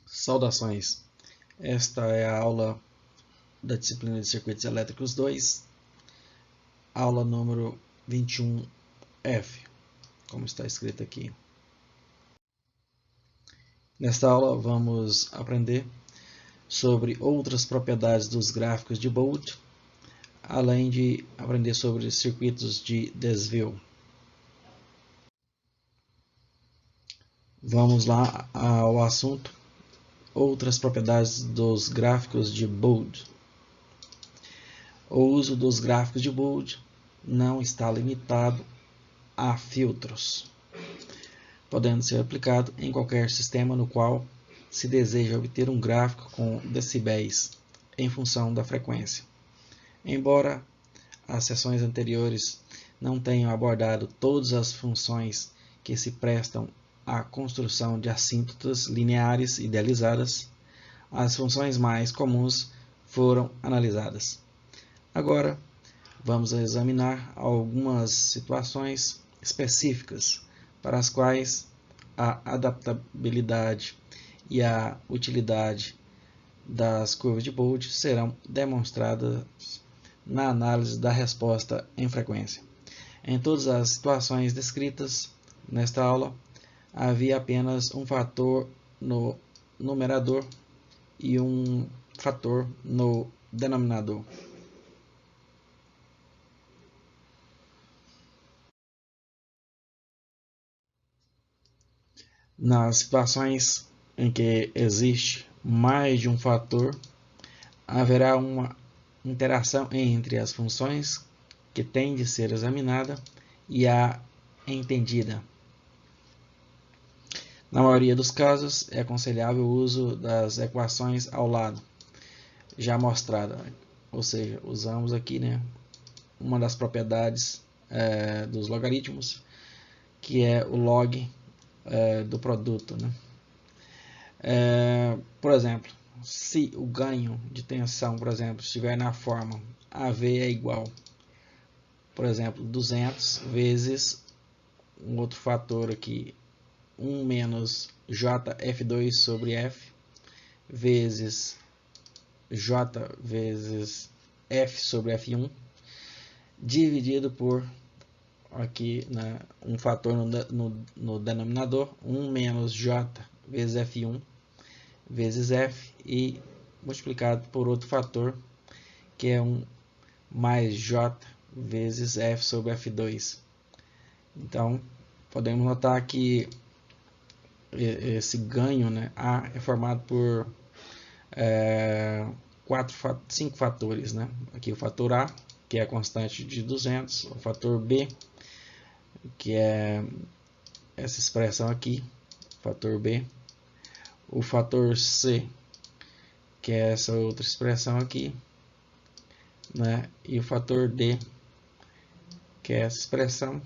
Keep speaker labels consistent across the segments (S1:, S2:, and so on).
S1: Saudações! Esta é a aula da disciplina de Circuitos Elétricos 2, aula número 21F, como está escrito aqui. Nesta aula vamos aprender sobre outras propriedades dos gráficos de Bode, além de aprender sobre circuitos de desvio. Vamos lá ao assunto. Outras propriedades dos gráficos de Bode. O uso dos gráficos de Bode não está limitado a filtros, podendo ser aplicado em qualquer sistema no qual se deseja obter um gráfico com decibéis em função da frequência. Embora as sessões anteriores não tenham abordado todas as funções que se prestam à construção de assíntotas lineares idealizadas, as funções mais comuns foram analisadas. Agora, vamos examinar algumas situações específicas para as quais a adaptabilidade e a utilidade das curvas de Bode serão demonstradas na análise da resposta em frequência. Em todas as situações descritas nesta aula, havia apenas um fator no numerador e um fator no denominador. Nas situações em que existe mais de um fator, haverá uma interação entre as funções que tem de ser examinada e a entendida. Na maioria dos casos, é aconselhável o uso das equações ao lado, já mostrada, ou seja, usamos aqui uma das propriedades dos logaritmos, que é o log do produto. Por exemplo, se o ganho de tensão, por exemplo, estiver na forma AV é igual, por exemplo, 200 vezes um outro fator aqui, 1 menos JF2 sobre F, vezes J vezes F sobre F1, dividido por aqui, um fator no denominador, 1 menos J vezes F1 vezes F, e multiplicado por outro fator, que é 1 mais J vezes F sobre F2. Então, podemos notar que esse ganho, A, é formado por 5 fatores. Aqui o fator A, que é a constante de 200, o fator B, que é essa expressão aqui, fator B, o fator C, que é essa outra expressão aqui, e o fator D, que é essa expressão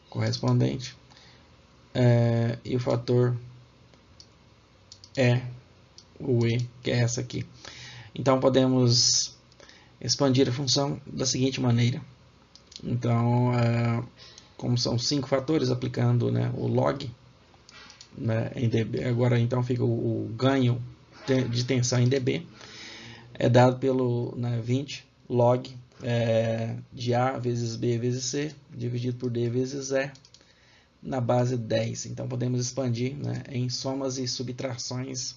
S1: correspondente, e o fator E, o E, que é essa aqui. Então podemos expandir a função da seguinte maneira. Então, como são 5 fatores, aplicando o log em dB, agora então fica o ganho de tensão em dB, é dado pelo 20 log de A vezes B vezes C, dividido por D vezes E, na base 10. Então podemos expandir em somas e subtrações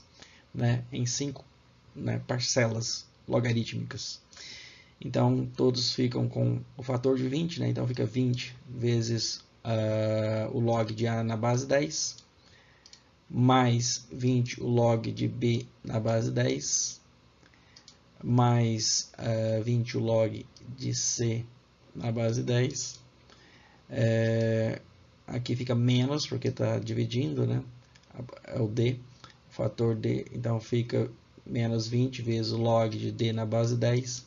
S1: em 5 parcelas logarítmicas. Então todos ficam com o fator de 20, então fica 20 vezes o log de A na base 10, mais 20 o log de B na base 10, mais 20 o log de C na base 10. Aqui fica menos, porque está dividindo, é o D, o fator D, então fica menos 20 vezes o log de D na base 10,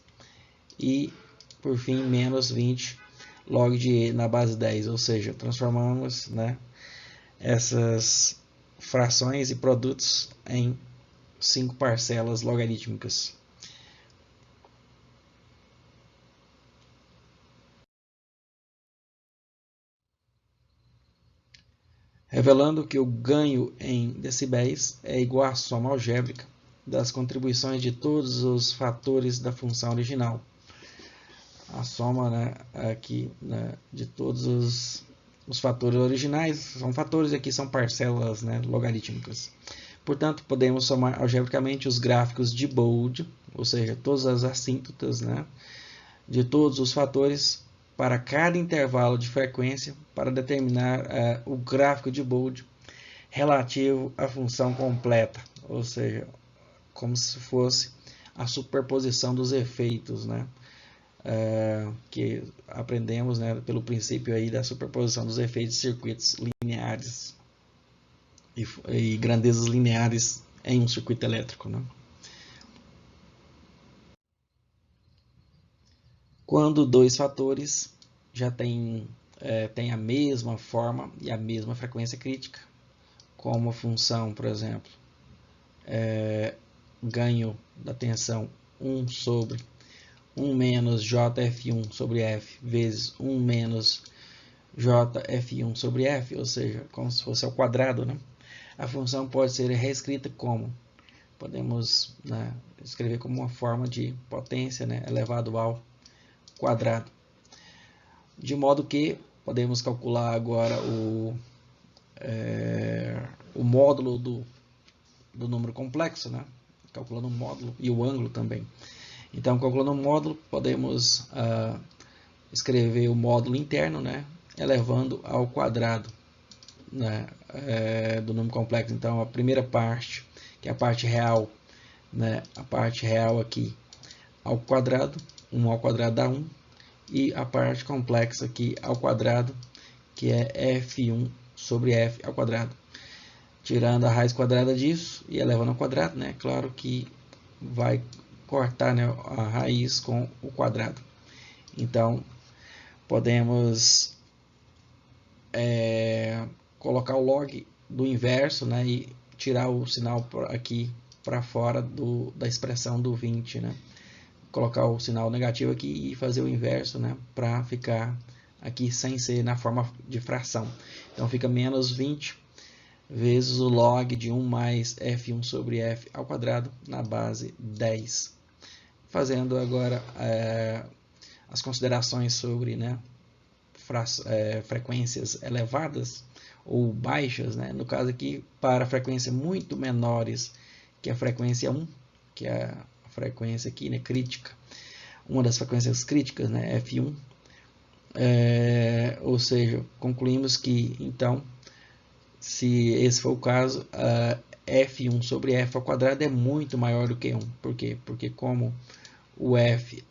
S1: e por fim menos 20 log de E na base 10, ou seja, transformamos essas frações e produtos em 5 parcelas logarítmicas. revelando que o ganho em decibéis é igual à soma algébrica das contribuições de todos os fatores da função original. A soma, né, aqui, né, de todos os fatores originais, são fatores aqui, são parcelas, né, logarítmicas. Portanto, podemos somar algebricamente os gráficos de Bode, ou seja, todas as assíntotas, né, de todos os fatores para cada intervalo de frequência para determinar o gráfico de Bode relativo à função completa, ou seja, como se fosse a superposição dos efeitos, né? Que aprendemos, né, pelo princípio aí da superposição dos efeitos de circuitos lineares e grandezas lineares em um circuito elétrico, né? Quando dois fatores já têm a mesma forma e a mesma frequência crítica, como a função, por exemplo, ganho da tensão 1 sobre 1 menos JF1 sobre F vezes 1 menos JF1 sobre F, ou seja, como se fosse ao quadrado, né? A função pode ser reescrita como, podemos, né, escrever como uma forma de potência, né, elevado ao quadrado. De modo que podemos calcular agora o módulo do número complexo, né? Calculando o módulo e o ângulo também. Então, calculando o módulo, podemos escrever o módulo interno, né, elevando ao quadrado, né, do número complexo. Então, a primeira parte, que é a parte real, né, a parte real aqui ao quadrado, 1 ao quadrado dá 1, e a parte complexa aqui ao quadrado, que é F1 sobre F ao quadrado. Tirando a raiz quadrada disso e elevando ao quadrado, né, claro que vai cortar, né, a raiz com o quadrado. Então, podemos colocar o log do inverso, né, e tirar o sinal aqui para fora da expressão do 20, né? Colocar o sinal negativo aqui e fazer o inverso, né, para ficar aqui sem ser na forma de fração. Então, fica menos 20 vezes o log de 1 mais F1 sobre F ao quadrado na base 10. Fazendo agora as considerações sobre, né, frequências elevadas ou baixas, né? No caso aqui, para frequências muito menores que a frequência 1, que é a frequência aqui, né, crítica, uma das frequências críticas, né, F1, ou seja, concluímos que, então, se esse for o caso, F1 sobre F ao quadrado é muito maior do que 1. Por quê? Porque como o F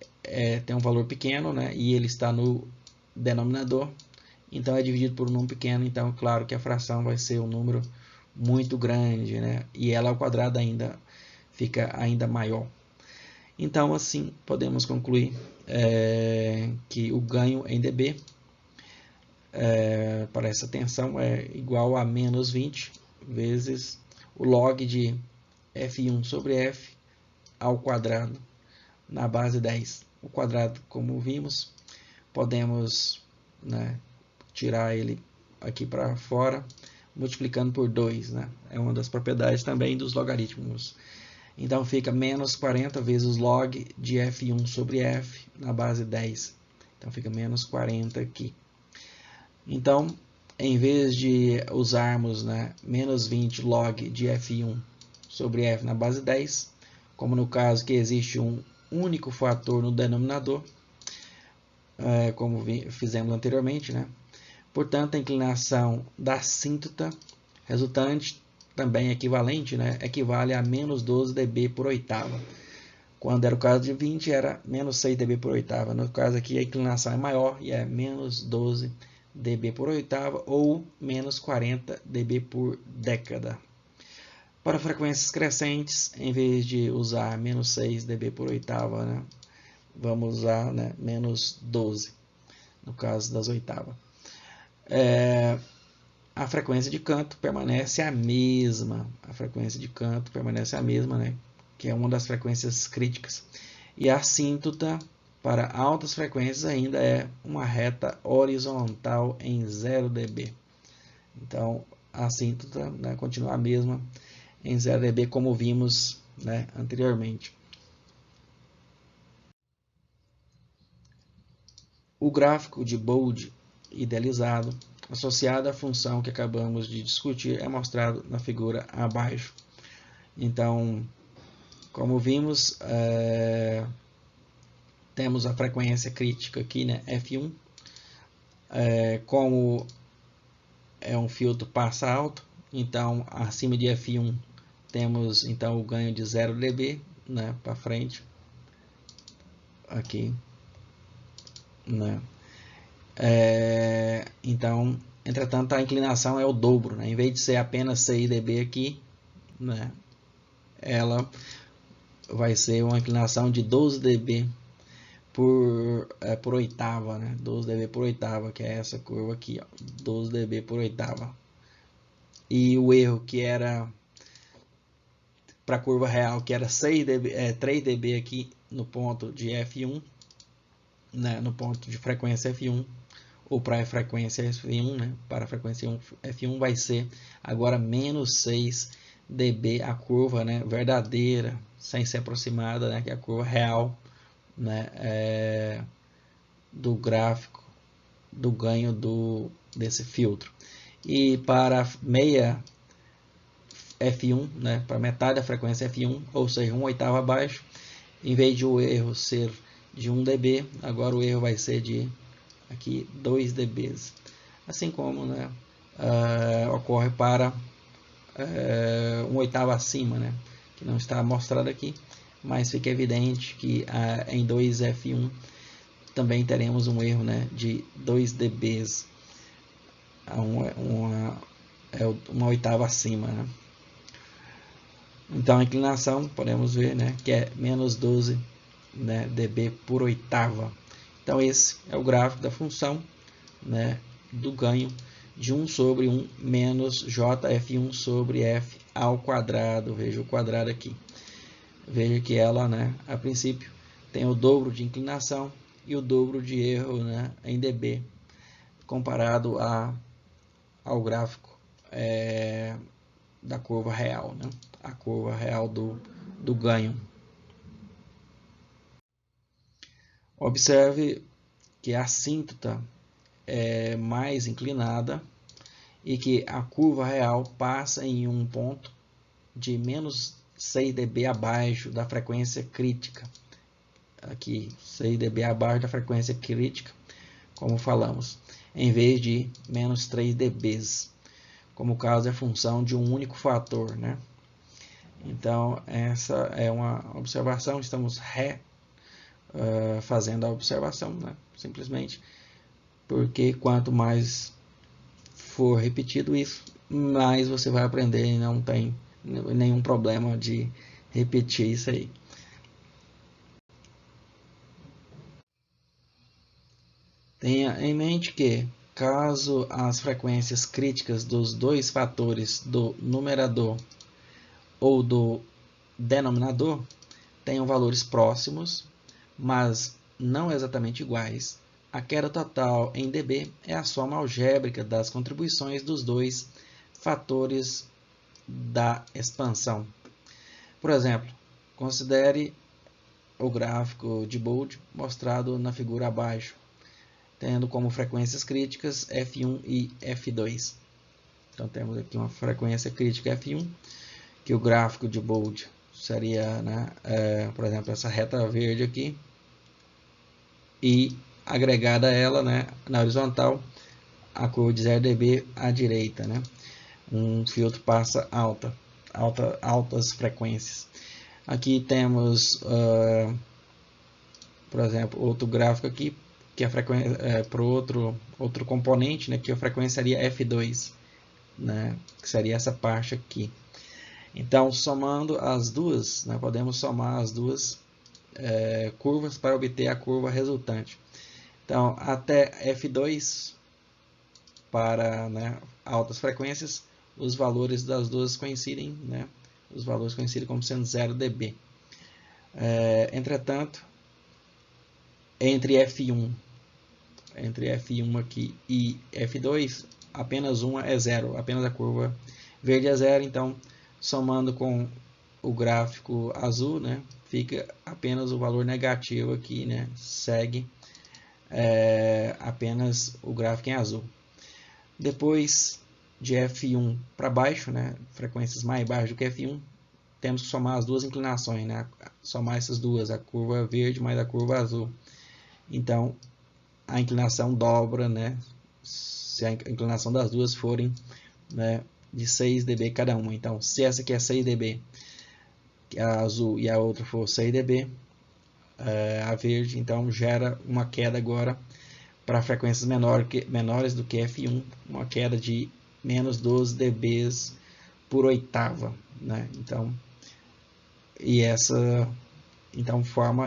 S1: tem um valor pequeno, né, e ele está no denominador, então é dividido por um número pequeno, então claro que a fração vai ser um número muito grande, né, e ela ao quadrado ainda fica ainda maior. Então assim podemos concluir que o ganho em dB para essa tensão é igual a menos 20 vezes o log de F1 sobre F ao quadrado na base 10. O quadrado, como vimos, podemos, né, tirar ele aqui para fora, multiplicando por 2. Né? É uma das propriedades também dos logaritmos. Então fica menos 40 vezes log de F1 sobre F na base 10. Então fica menos 40 aqui. Então, em vez de usarmos, né, menos 20 log de F1 sobre F na base 10, como no caso que existe um único fator no denominador, como fizemos anteriormente, né? Portanto, a inclinação da assíntota resultante, também equivalente, né, equivale a menos 12 dB por oitava. Quando era o caso de 20, era menos 6 dB por oitava. No caso aqui, a inclinação é maior e é menos 12 dB por oitava ou menos 40 dB por década. Para frequências crescentes, em vez de usar menos 6 dB por oitava, né, vamos usar, né, menos 12, no caso das oitavas. A frequência de canto permanece a mesma. A frequência de canto permanece a mesma, né, que é uma das frequências críticas. E a assíntota para altas frequências ainda é uma reta horizontal em 0 dB. Então, assíntota, né, continua a mesma em 0 dB, como vimos, né, anteriormente. O gráfico de Bode idealizado, associado à função que acabamos de discutir, é mostrado na figura abaixo. Então, como vimos, temos a frequência crítica aqui, né, F1. Como é um filtro passa alto, então acima de F1 temos então o ganho de 0 dB, né, para frente, aqui, né. Então, entretanto, a inclinação é o dobro, né? Em vez de ser apenas 6 dB aqui, né, ela vai ser uma inclinação de 12 dB por oitava, né? 12 dB por oitava, que é essa curva aqui, ó, 12 dB por oitava. E o erro que era para a curva real, que era 6 dB, 3 dB aqui no ponto de F1, né, no ponto de frequência F1, ou para a frequência F1, né, para a frequência F1 vai ser agora menos 6 dB a curva, né, verdadeira, sem ser aproximada, né, que é a curva real, né, do gráfico do ganho desse filtro. E para meia F1, né, para metade da frequência F1, ou seja, 1/8 abaixo, em vez de o erro ser de 1 dB, agora o erro vai ser de aqui 2 dB. Assim como, né, ocorre para 1/8 acima, né, que não está mostrado aqui, mas fica evidente que em 2F1 também teremos um erro, né, de 2 dB, uma oitava acima, né. Então a inclinação, podemos ver, né, que é menos 12, né, dB por oitava. Então esse é o gráfico da função, né, do ganho de 1 sobre 1 menos JF1 sobre F ao quadrado. Veja o quadrado aqui. Veja que ela, né, a princípio, tem o dobro de inclinação e o dobro de erro, né, em dB, comparado ao gráfico da curva real, né, a curva real do ganho. Observe que a assíntota é mais inclinada e que a curva real passa em um ponto de menos 6 dB abaixo da frequência crítica. Aqui, 6 dB abaixo da frequência crítica, como falamos, em vez de menos 3 dB, como o caso é função de um único fator, né? Então, essa é uma observação, estamos fazendo a observação, né? Simplesmente porque quanto mais for repetido isso, mais você vai aprender e não tem nenhum problema de repetir isso aí. Tenha em mente que, caso as frequências críticas dos dois fatores do numerador ou do denominador tenham valores próximos, mas não exatamente iguais, a queda total em dB é a soma algébrica das contribuições dos dois fatores da expansão. Por exemplo, considere o gráfico de Bode mostrado na figura abaixo, tendo como frequências críticas F1 e F2. Então temos aqui uma frequência crítica F1, que o gráfico de Bode seria, né, por exemplo, essa reta verde aqui, e agregada a ela, né, na horizontal, a curva de 0 dB à direita, né, um filtro passa altas frequências. Aqui temos, por exemplo, outro gráfico aqui, que a frequência para outro componente, né, que a frequência seria F2, né, que seria essa parte aqui. Então, somando as duas, né, podemos somar as duas curvas para obter a curva resultante. Então, até F2 para, né, altas frequências, os valores das duas coincidem, né, os valores coincidem como sendo 0 dB. Entretanto, entre F1 aqui e F2, apenas uma é zero, apenas a curva verde é zero. Então, somando com o gráfico azul, né, fica apenas o valor negativo aqui, né, segue apenas o gráfico em azul. Depois de F1 para baixo, né, frequências mais baixas do que F1, temos que somar as duas inclinações, né, somar essas duas, a curva verde mais a curva azul. Então, a inclinação dobra, né, se a inclinação das duas forem, né, de 6 dB cada uma. Então, se essa aqui é 6 dB, a azul, e a outra for 6 dB, a verde, então gera uma queda agora para frequências menores do que F1, uma queda de menos 12 dB por oitava, né?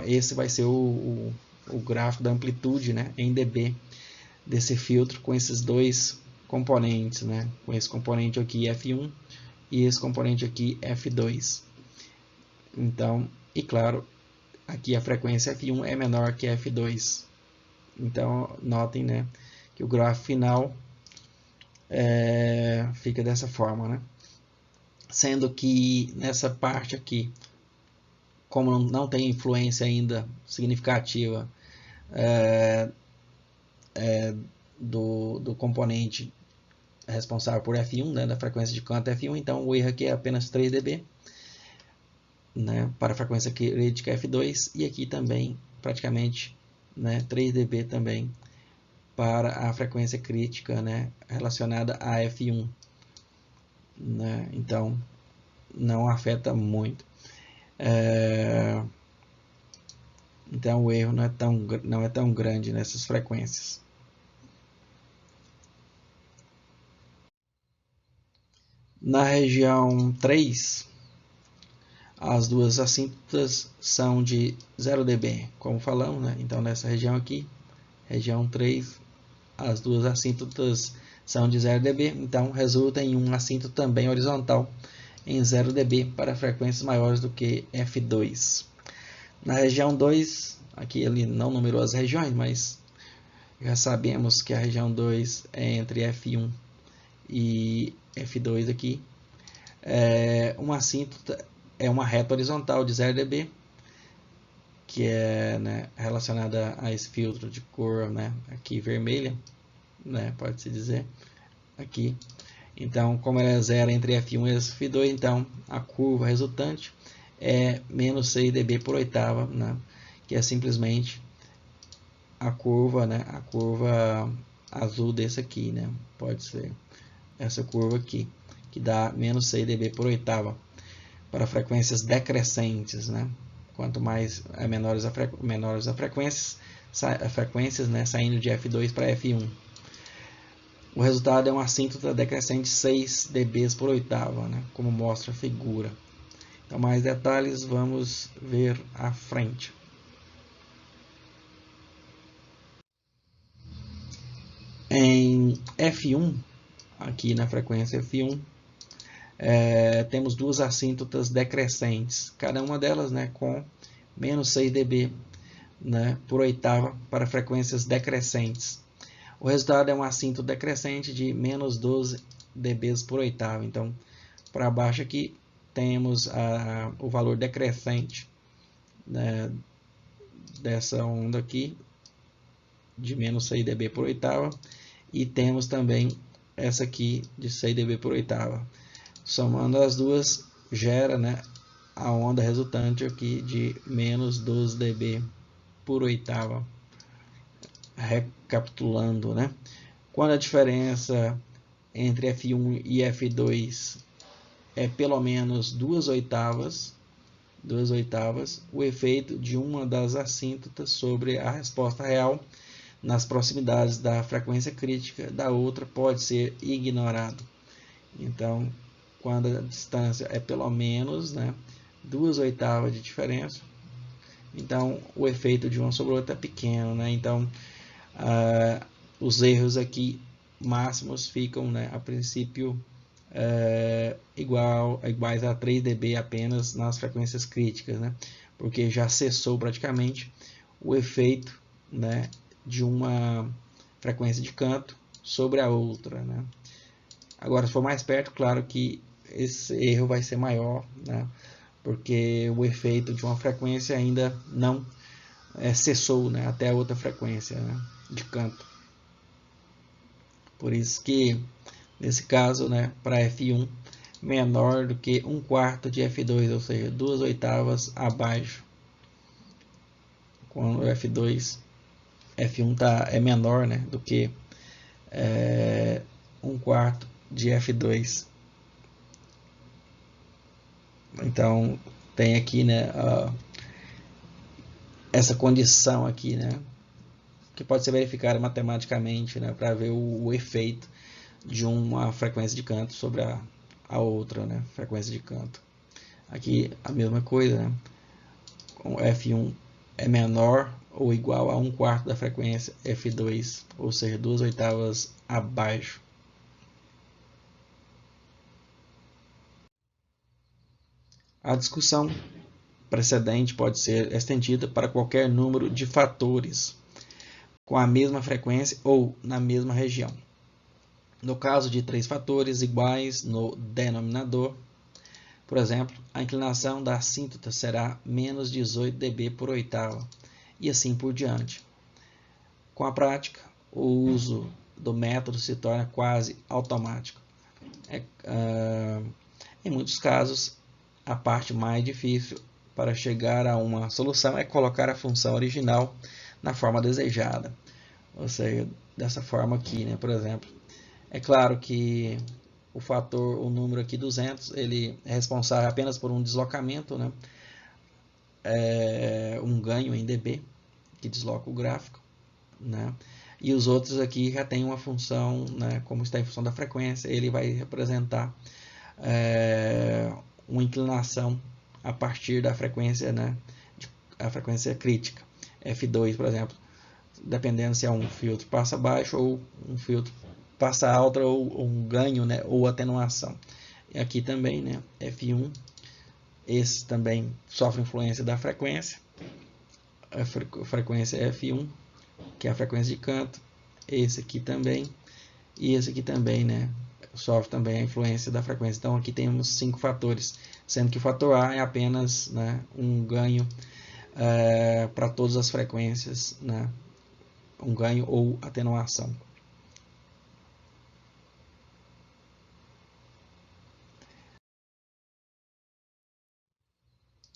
S1: Esse vai ser o gráfico da amplitude, né, em dB desse filtro com esses dois componentes, né? Com esse componente aqui F1 e esse componente aqui F2. Então, e claro, aqui a frequência F1 é menor que F2. Então, notem, né, que o gráfico final fica dessa forma, né? Sendo que nessa parte aqui, como não tem influência ainda significativa do componente responsável por F1, né, da frequência de canto F1, então o erro aqui é apenas 3 dB, né, para a frequência crítica F2, e aqui também praticamente, né, 3 dB também para a frequência crítica, né, relacionada a F1, né, então não afeta muito. Então o erro não é tão grande nessas frequências. Na região 3, as duas assíntotas são de 0 dB, como falamos, né? Então nessa região aqui, região 3, as duas assíntotas são de 0 dB, então resulta em um assíntoto também horizontal em 0 dB para frequências maiores do que F2. Na região 2, aqui ele não numerou as regiões, mas já sabemos que a região 2 é entre F1 e F2 aqui. Uma assíntota é uma reta horizontal de 0 dB, que é, né, relacionada a esse filtro de cor, né, aqui vermelha, né, pode-se dizer, aqui. Então, como ela é zero entre F1 e F2, então a curva resultante é menos 6 dB por oitava, né, que é simplesmente a curva, né, a curva azul desse aqui, né, pode ser essa curva aqui, que dá menos 6 dB por oitava para frequências decrescentes, né? Quanto mais menores as frequências, né, saindo de F2 para F1. O resultado é uma assíntota decrescente 6 dB por oitava, né, como mostra a figura. Então, mais detalhes vamos ver à frente. Em F1, aqui na frequência F1, temos duas assíntotas decrescentes, cada uma delas, né, com menos 6 dB, né, por oitava para frequências decrescentes. O resultado é uma assíntota decrescente de menos 12 dB por oitava. Então, para baixo aqui, temos o valor decrescente, né, dessa onda aqui, de menos 6 dB por oitava. E temos também essa aqui de 6 dB por oitava. Somando as duas, gera, né, a onda resultante aqui de menos 12 dB por oitava. Recapitulando, né? Quando a diferença entre F1 e F2 é pelo menos 2 oitavas, o efeito de uma das assíntotas sobre a resposta real nas proximidades da frequência crítica da outra pode ser ignorado. Então, quando a distância é pelo menos, né, 2 oitavas de diferença, então o efeito de uma sobre a outra é pequeno, né? Então, os erros aqui máximos ficam, né, a princípio iguais a 3 dB apenas nas frequências críticas, né? Porque já cessou praticamente o efeito, né, de uma frequência de canto sobre a outra, né? Agora, se for mais perto, claro que esse erro vai ser maior, né? Porque o efeito de uma frequência ainda não cessou, né? Até a outra frequência, né? De canto. Por isso que, nesse caso, né, para F1, menor do que 1/4 de F2, ou seja, 2/8 abaixo. Quando F2, F1 é menor, né, do que 1/4 de F2. Então, tem aqui, né, essa condição aqui, né, que pode ser verificada matematicamente, né, para ver o efeito de uma frequência de canto sobre a outra, né, frequência de canto. Aqui a mesma coisa, né? Com F1 é menor ou igual a 1/4 da frequência F2, ou seja, 2/8 abaixo. A discussão precedente pode ser estendida para qualquer número de fatores com a mesma frequência ou na mesma região. No caso de 3 fatores iguais no denominador, por exemplo, a inclinação da assíntota será menos 18 dB por oitava, e assim por diante. Com a prática, o uso do método se torna quase automático. Em muitos casos, a parte mais difícil para chegar a uma solução é colocar a função original na forma desejada. Ou seja, dessa forma aqui, né, por exemplo. É claro que o número aqui 200, ele é responsável apenas por um deslocamento, né? Um ganho em dB, que desloca o gráfico, né? E os outros aqui já tem uma função, né? Como está em função da frequência, ele vai representar uma inclinação a partir da frequência, né? A frequência crítica, F2, por exemplo, dependendo se é um filtro passa baixo ou um filtro passa alta, ou um ganho, né, ou atenuação. E aqui também, né, F1, esse também sofre influência da frequência, a frequência F1, que é a frequência de canto, esse aqui também, e esse aqui também, né, sofre também a influência da frequência. Então aqui temos 5 fatores, sendo que o fator A é apenas, né, um ganho para todas as frequências, né, um ganho ou atenuação.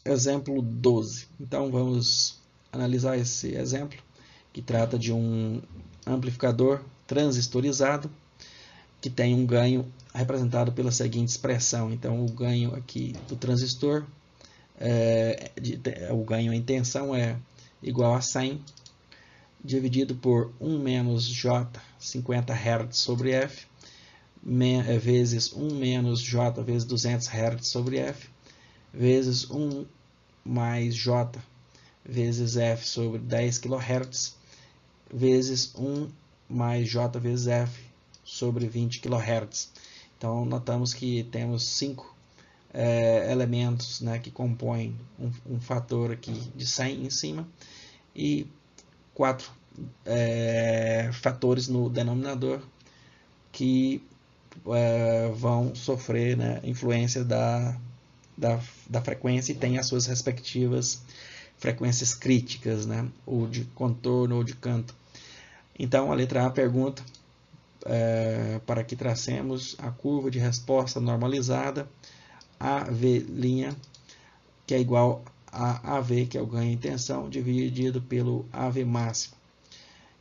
S1: Exemplo 12. Então vamos analisar esse exemplo, que trata de um amplificador transistorizado que tem um ganho representado pela seguinte expressão. Então o ganho aqui do transistor, o ganho em tensão é igual a 100 dividido por 1 menos J 50 Hz sobre F, vezes 1 menos J vezes 200 Hz sobre F, vezes 1 mais J vezes F sobre 10 kHz, vezes 1 mais J vezes F sobre 20 kHz. Então, notamos que temos 5 elementos, né, que compõem um fator aqui de 100 em cima e 4 fatores no denominador que vão sofrer, né, influência da frequência e tem as suas respectivas frequências críticas, né, ou de contorno ou de canto. Então a letra A pergunta para que tracemos a curva de resposta normalizada AV', que é igual a AV, que é o ganho em tensão, dividido pelo AV máximo.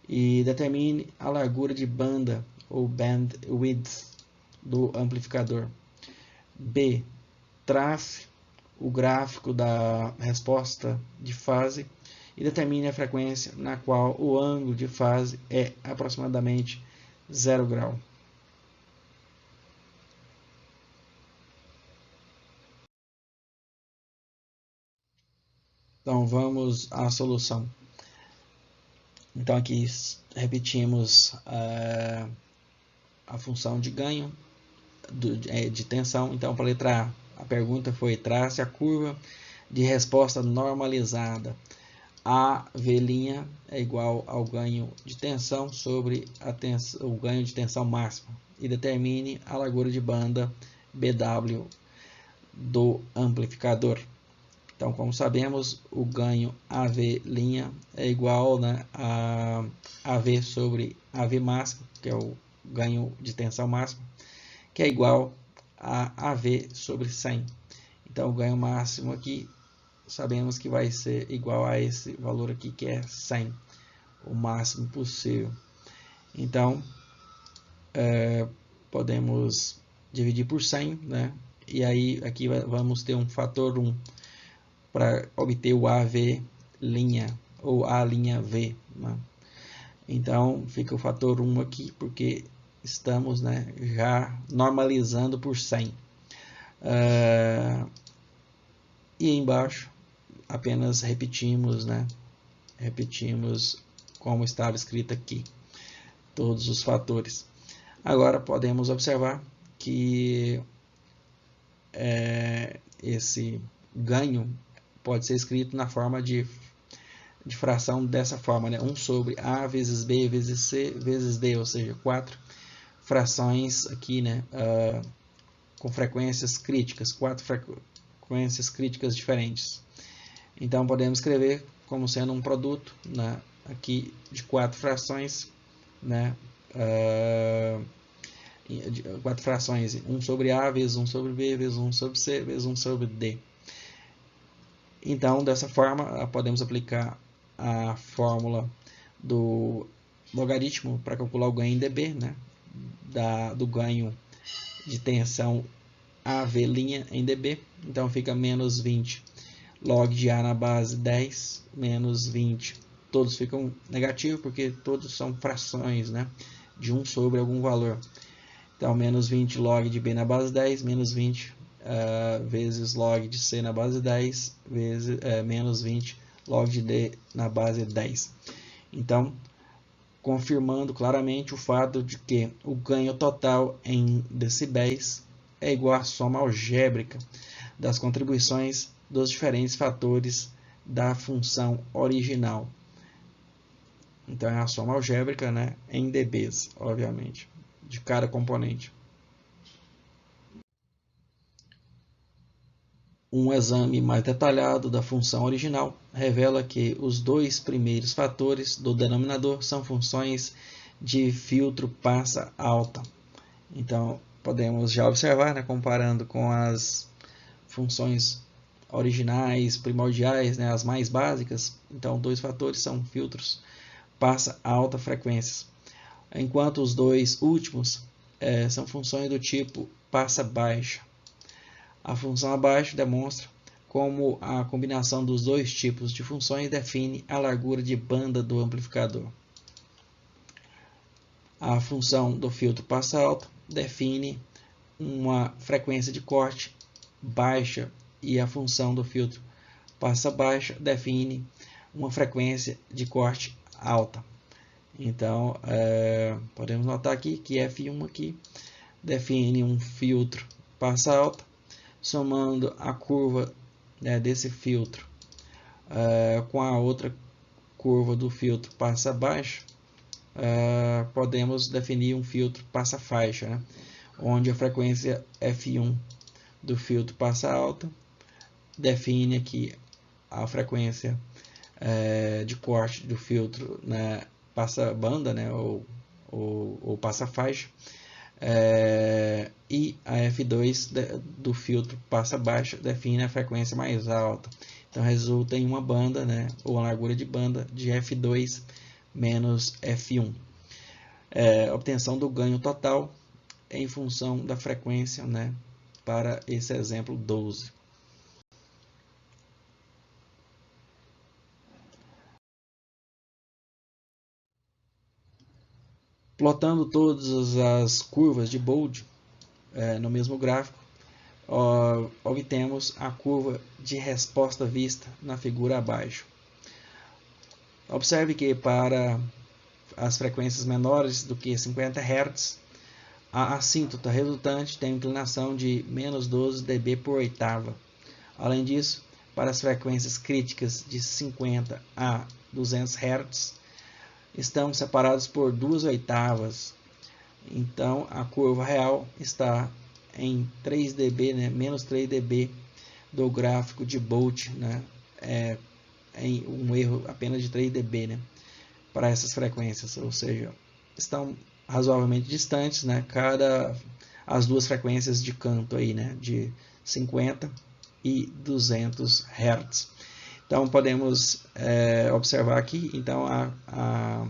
S1: E determine a largura de banda ou bandwidth do amplificador. B. Trace o gráfico da resposta de fase e determine a frequência na qual o ângulo de fase é aproximadamente 0 grau. Então vamos à solução. Então aqui repetimos a função de ganho de tensão. Então para a letra A pergunta foi: trace a curva de resposta normalizada. AV' é igual ao ganho de tensão sobre o ganho de tensão máxima. e determine a largura de banda BW do amplificador. Então, como sabemos, o ganho AV' é igual, né, a AV sobre AV máximo, que é o ganho de tensão máximo, que é igual a AV sobre 100. Então, o ganho máximo aqui, sabemos que vai ser igual a esse valor aqui, que é 100, o máximo possível. Então, podemos dividir por 100, né? E aí aqui vamos ter um fator 1 para obter o AV' ou A'V, né? Então fica o fator 1 aqui, porque estamos, né, já normalizando por 100. E embaixo apenas repetimos, né? Repetimos como estava escrito aqui, todos os fatores. Agora podemos observar que esse ganho pode ser escrito na forma de fração dessa forma, né? 1 sobre A vezes B vezes C vezes D, ou seja, 4 frações aqui, né? Com frequências críticas, 4 frequências críticas diferentes. Então podemos escrever como sendo um produto, né, aqui de 4 frações, né? 4 frações, 1 sobre A vezes 1 sobre B vezes 1 sobre C vezes 1 sobre D. Então, dessa forma, podemos aplicar a fórmula do logaritmo para calcular o ganho em dB, né? Do ganho de tensão AV' em dB. Então, fica menos 20 log de A na base 10, menos 20. Todos ficam negativos, porque todos são frações, né, de 1 sobre algum valor. Então, menos 20 log de B na base 10, menos 20 vezes log de C na base 10, vezes, menos 20 log de D na base 10. Então, confirmando claramente o fato de que o ganho total em decibéis é igual à soma algébrica das contribuições dos diferentes fatores da função original. Então, é a soma algébrica, né, em dBs, obviamente, de cada componente. Um exame mais detalhado da função original revela que os dois primeiros fatores do denominador são funções de filtro passa alta. Então, podemos já observar, né, comparando com as funções originais, primordiais, né, as mais básicas. Então, dois fatores são filtros passa alta frequências, enquanto os dois últimos são funções do tipo passa baixa. A função abaixo demonstra como a combinação dos dois tipos de funções define a largura de banda do amplificador. A função do filtro passa alta define uma frequência de corte baixa e a função do filtro passa baixa define uma frequência de corte alta. Então, podemos notar aqui que F1 aqui define um filtro passa alta, somando a curva, né, desse filtro com a outra curva do filtro passa baixa, podemos definir um filtro passa faixa, né, onde a frequência F1 do filtro passa alta define aqui a frequência de corte do filtro, né, passa banda, né, ou passa faixa, e a F2 do filtro passa baixa define a frequência mais alta. Então resulta em uma banda, né, ou uma largura de banda de F2 menos F1. Obtenção do ganho total em função da frequência, né, para esse exemplo 12. Plotando todas as curvas de Bode no mesmo gráfico, obtemos a curva de resposta vista na figura abaixo. Observe que para as frequências menores do que 50 Hz, a assíntota resultante tem inclinação de menos 12 dB por oitava. Além disso, para as frequências críticas de 50 a 200 Hz, estão separados por 2 oitavas. Então a curva real está em 3 dB, né, menos 3 dB do gráfico de Bolt, né, em um erro apenas de 3 dB, né, para essas frequências, ou seja, estão razoavelmente distantes, né, as duas frequências de canto aí, né, de 50 e 200 Hz. Então podemos observar aqui então a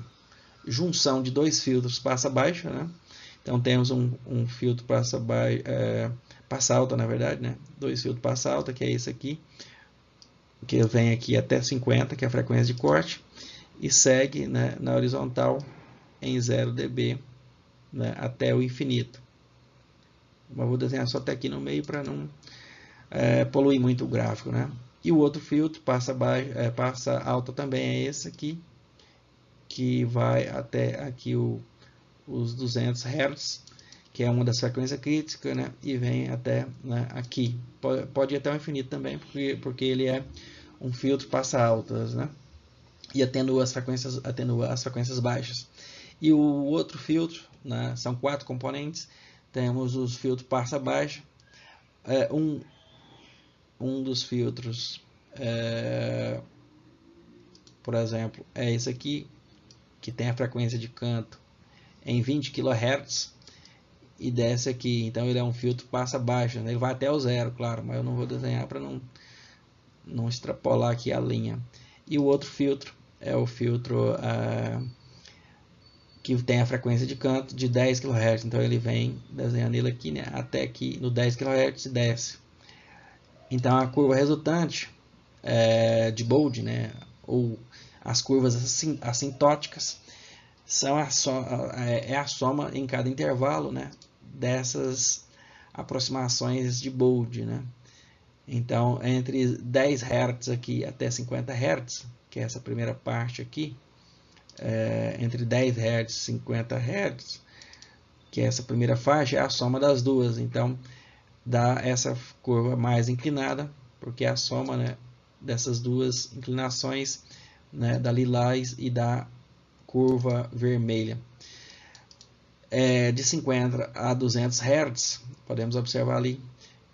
S1: junção de dois filtros passa-baixa, né? Então temos um filtro passa-alta, na verdade, né? Dois filtros passa-alta, que é esse aqui, que vem aqui até 50, que é a frequência de corte, e segue, né, na horizontal em 0 dB, né, até o infinito. Mas vou desenhar só até aqui no meio para não poluir muito o gráfico, né? E o outro filtro passa alta também é esse aqui, que vai até aqui os 200 Hz, que é uma das frequências críticas, né? E vem até, né, aqui. Pode ir até o infinito também, porque ele é um filtro passa altas, né? E atenua as frequências baixas. E o outro filtro, né, são 4 componentes. Temos os filtros passa baixa. Um dos filtros, por exemplo, é esse aqui, que tem a frequência de canto em 20 kHz e desce aqui. Então ele é um filtro passa baixa, né? Ele vai até o zero, claro, mas eu não vou desenhar para não extrapolar aqui a linha. E o outro filtro é o filtro que tem a frequência de canto de 10 kHz. Então ele vem desenhando ele aqui, né, até aqui no 10 kHz e desce. Então a curva resultante de Bold, né, ou as curvas assintóticas, são a soma em cada intervalo, né, dessas aproximações de Bold, né? Então entre 10 Hz aqui até 50 Hz, que é essa primeira parte aqui, entre 10 Hz e 50 Hz, que é essa primeira faixa, é a soma das duas. Então dá essa curva mais inclinada, porque é a soma, né, dessas duas inclinações, né, da lilás e da curva vermelha. De 50 a 200 Hz, podemos observar ali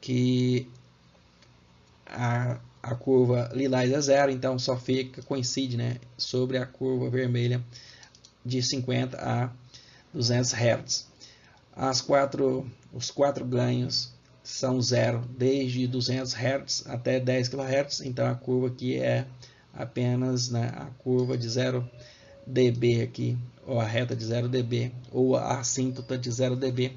S1: que a curva lilás é zero, então só coincide, né, sobre a curva vermelha de 50 a 200 Hz. Os quatro ganhos são zero, desde 200 Hz até 10 kHz, então a curva aqui é apenas, né, a curva de 0 dB aqui, ou a reta de 0 dB, ou a assíntota de 0 dB,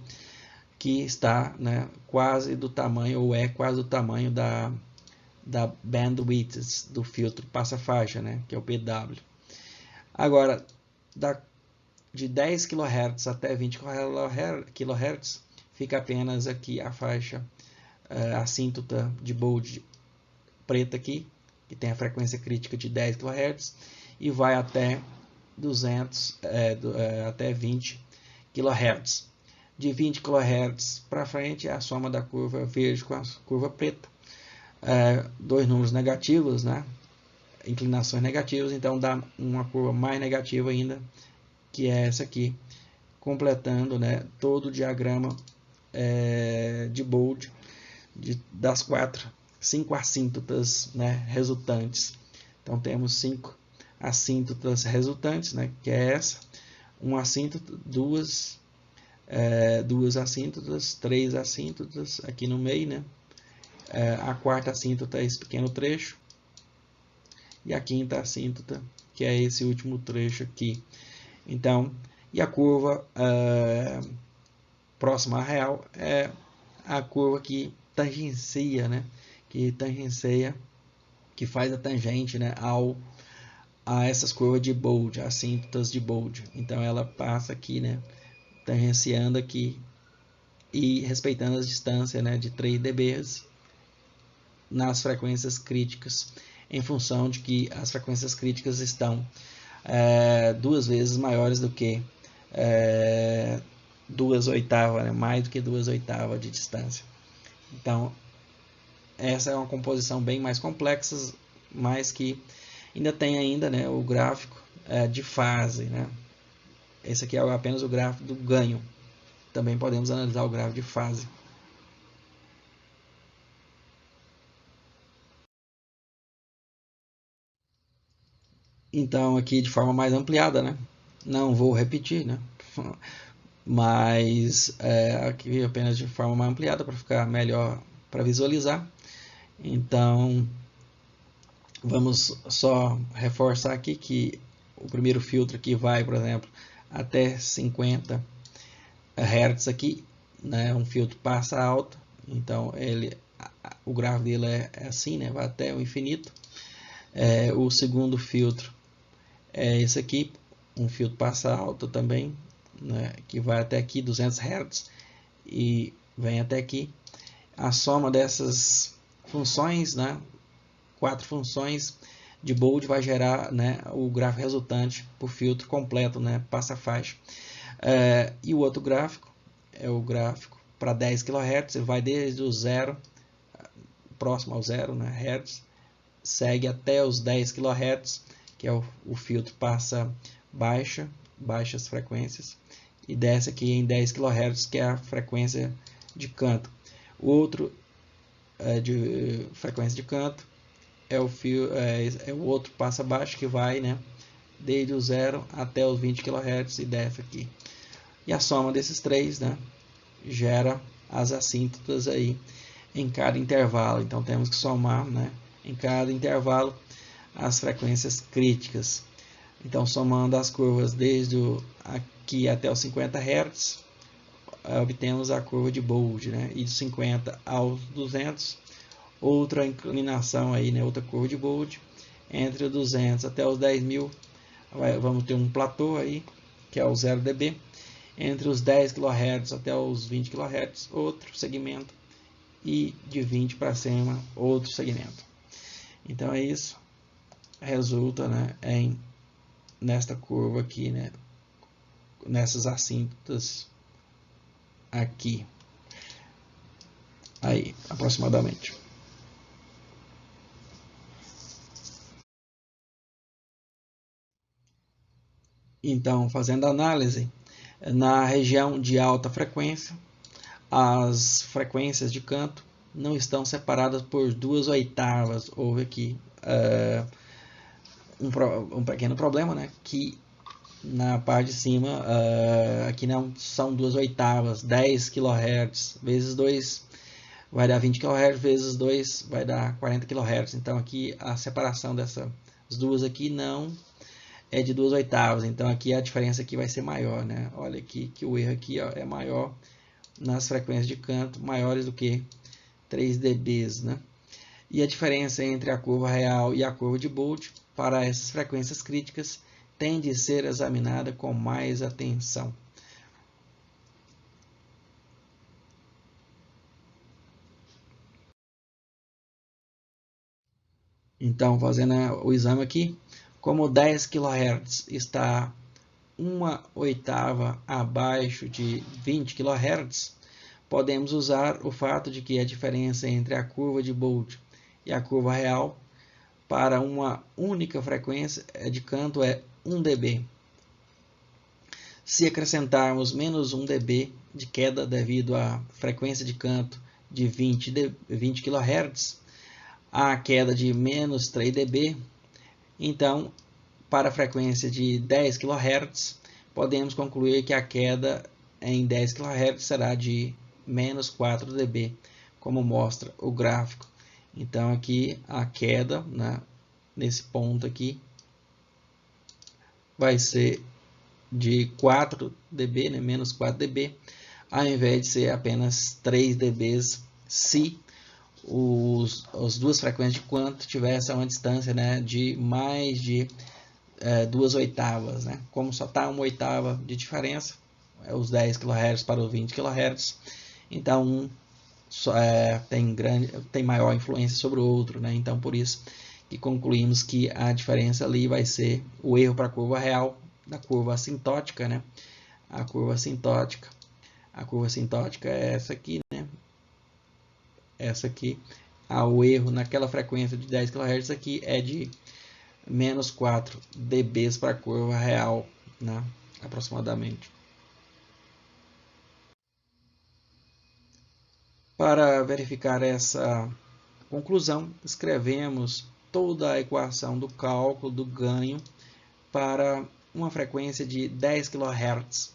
S1: que está, né, quase do tamanho, ou é quase do tamanho da bandwidth do filtro passa-faixa, né, que é o PW. Agora, de 10 kHz até 20 kHz, fica apenas aqui a faixa assíntota de Bold preta aqui, que tem a frequência crítica de 10 kHz, e vai até 20 kHz. De 20 kHz para frente é a soma da curva verde com a curva preta. Dois números negativos, né? Inclinações negativas, então dá uma curva mais negativa ainda, que é essa aqui, completando, né, todo o diagrama de Bold das 5 assíntotas, né, resultantes. Então temos 5 assíntotas resultantes, né, que é essa, uma assíntota, duas assíntotas, 3 assíntotas aqui no meio, né? A quarta assíntota é esse pequeno trecho, e a quinta assíntota, que é esse último trecho aqui. Então, e a curva próxima à real é a curva que tangencia, né? Que faz a tangente, né, a essas curvas de Bold, assíntotas de Bold. Então ela passa aqui, né, tangenciando aqui e respeitando as distâncias, né, de 3 dB nas frequências críticas, em função de que as frequências críticas estão 2 vezes maiores do que 2/8, né, mais do que 2/8 de distância. Então essa é uma composição bem mais complexa, mas que ainda tem né, o gráfico de fase, né? Esse aqui é apenas o gráfico do ganho. também podemos analisar o gráfico de fase. Então aqui de forma mais ampliada, né? Não vou repetir, né? Mas aqui apenas de forma mais ampliada para ficar melhor para visualizar. Então vamos só reforçar aqui que o primeiro filtro aqui vai, por exemplo, até 50 Hz aqui, né? Um filtro passa alta, então o gráfico dele é assim, né? Vai até o infinito. O segundo filtro é esse aqui, um filtro passa alta também, né? Que vai até aqui 200 Hz e vem até aqui. A soma dessas funções, né? 4 funções de bold vai gerar, né, o gráfico resultante por filtro completo, né, passa faixa. E o outro gráfico é o gráfico para 10 kHz, ele vai desde o zero, próximo ao zero, né, Hz, segue até os 10 kHz, que é o filtro passa baixas frequências, e desce aqui em 10 kHz, que é a frequência de canto. O outro de frequência de canto é o outro passa baixo, que vai, né, desde o zero até os 20 kHz e desce aqui. E a soma desses três, né, gera as assíntotas aí em cada intervalo. Então temos que somar, né, em cada intervalo as frequências críticas. Então somando as curvas desde aqui até os 50 Hz, obtemos a curva de Bold, né, e de 50 aos 200, outra inclinação aí, né, outra curva de Bold. Entre os 200 até os 10.000, vamos ter um platô aí, que é o 0 dB. Entre os 10 kHz até os 20 kHz, outro segmento. E de 20 para cima, outro segmento. Então é isso. Resulta, né, nesta curva aqui, né, nessas assíntotas aqui. Aí, aproximadamente. Então, fazendo análise, na região de alta frequência, as frequências de canto não estão separadas por 2/8. Houve aqui um pequeno problema, né? Que na parte de cima, aqui não são 2/8, 10 kHz vezes 2 vai dar 20 kHz, vezes 2 vai dar 40 kHz. Então aqui a separação dessas duas aqui não é de 2/8, então aqui a diferença aqui vai ser maior, né? Olha aqui que o erro aqui, ó, é maior nas frequências de canto, maiores do que 3 dB, né? E a diferença entre a curva real e a curva de Bold para essas frequências críticas tem de ser examinada com mais atenção. Então, fazendo o exame aqui, como 10 kHz está 1/8 abaixo de 20 kHz, podemos usar o fato de que a diferença entre a curva de Bold e a curva real para uma única frequência de canto é 1 dB. Se acrescentarmos menos 1 dB de queda devido à frequência de canto de 20 kHz, a queda de menos 3 dB, então, para a frequência de 10 kHz, podemos concluir que a queda em 10 kHz será de menos 4 dB, como mostra o gráfico. Então, aqui a queda, né, nesse ponto aqui, vai ser de 4 dB, né, menos 4 dB, ao invés de ser apenas 3 dB se as duas frequências de quanto tivessem uma distância, né, de mais de 2/8, né? Como só está 1/8 de diferença, os 10 kHz para os 20 kHz, então um tem maior influência sobre o outro, né? Então por isso que concluímos que a diferença ali vai ser o erro para a curva real da curva assintótica, né? A curva assintótica é essa aqui, né? Essa aqui, o erro naquela frequência de 10 kHz aqui é de menos 4 dB para a curva real, né? Aproximadamente. Para verificar essa conclusão, escrevemos toda a equação do cálculo do ganho para uma frequência de 10 kHz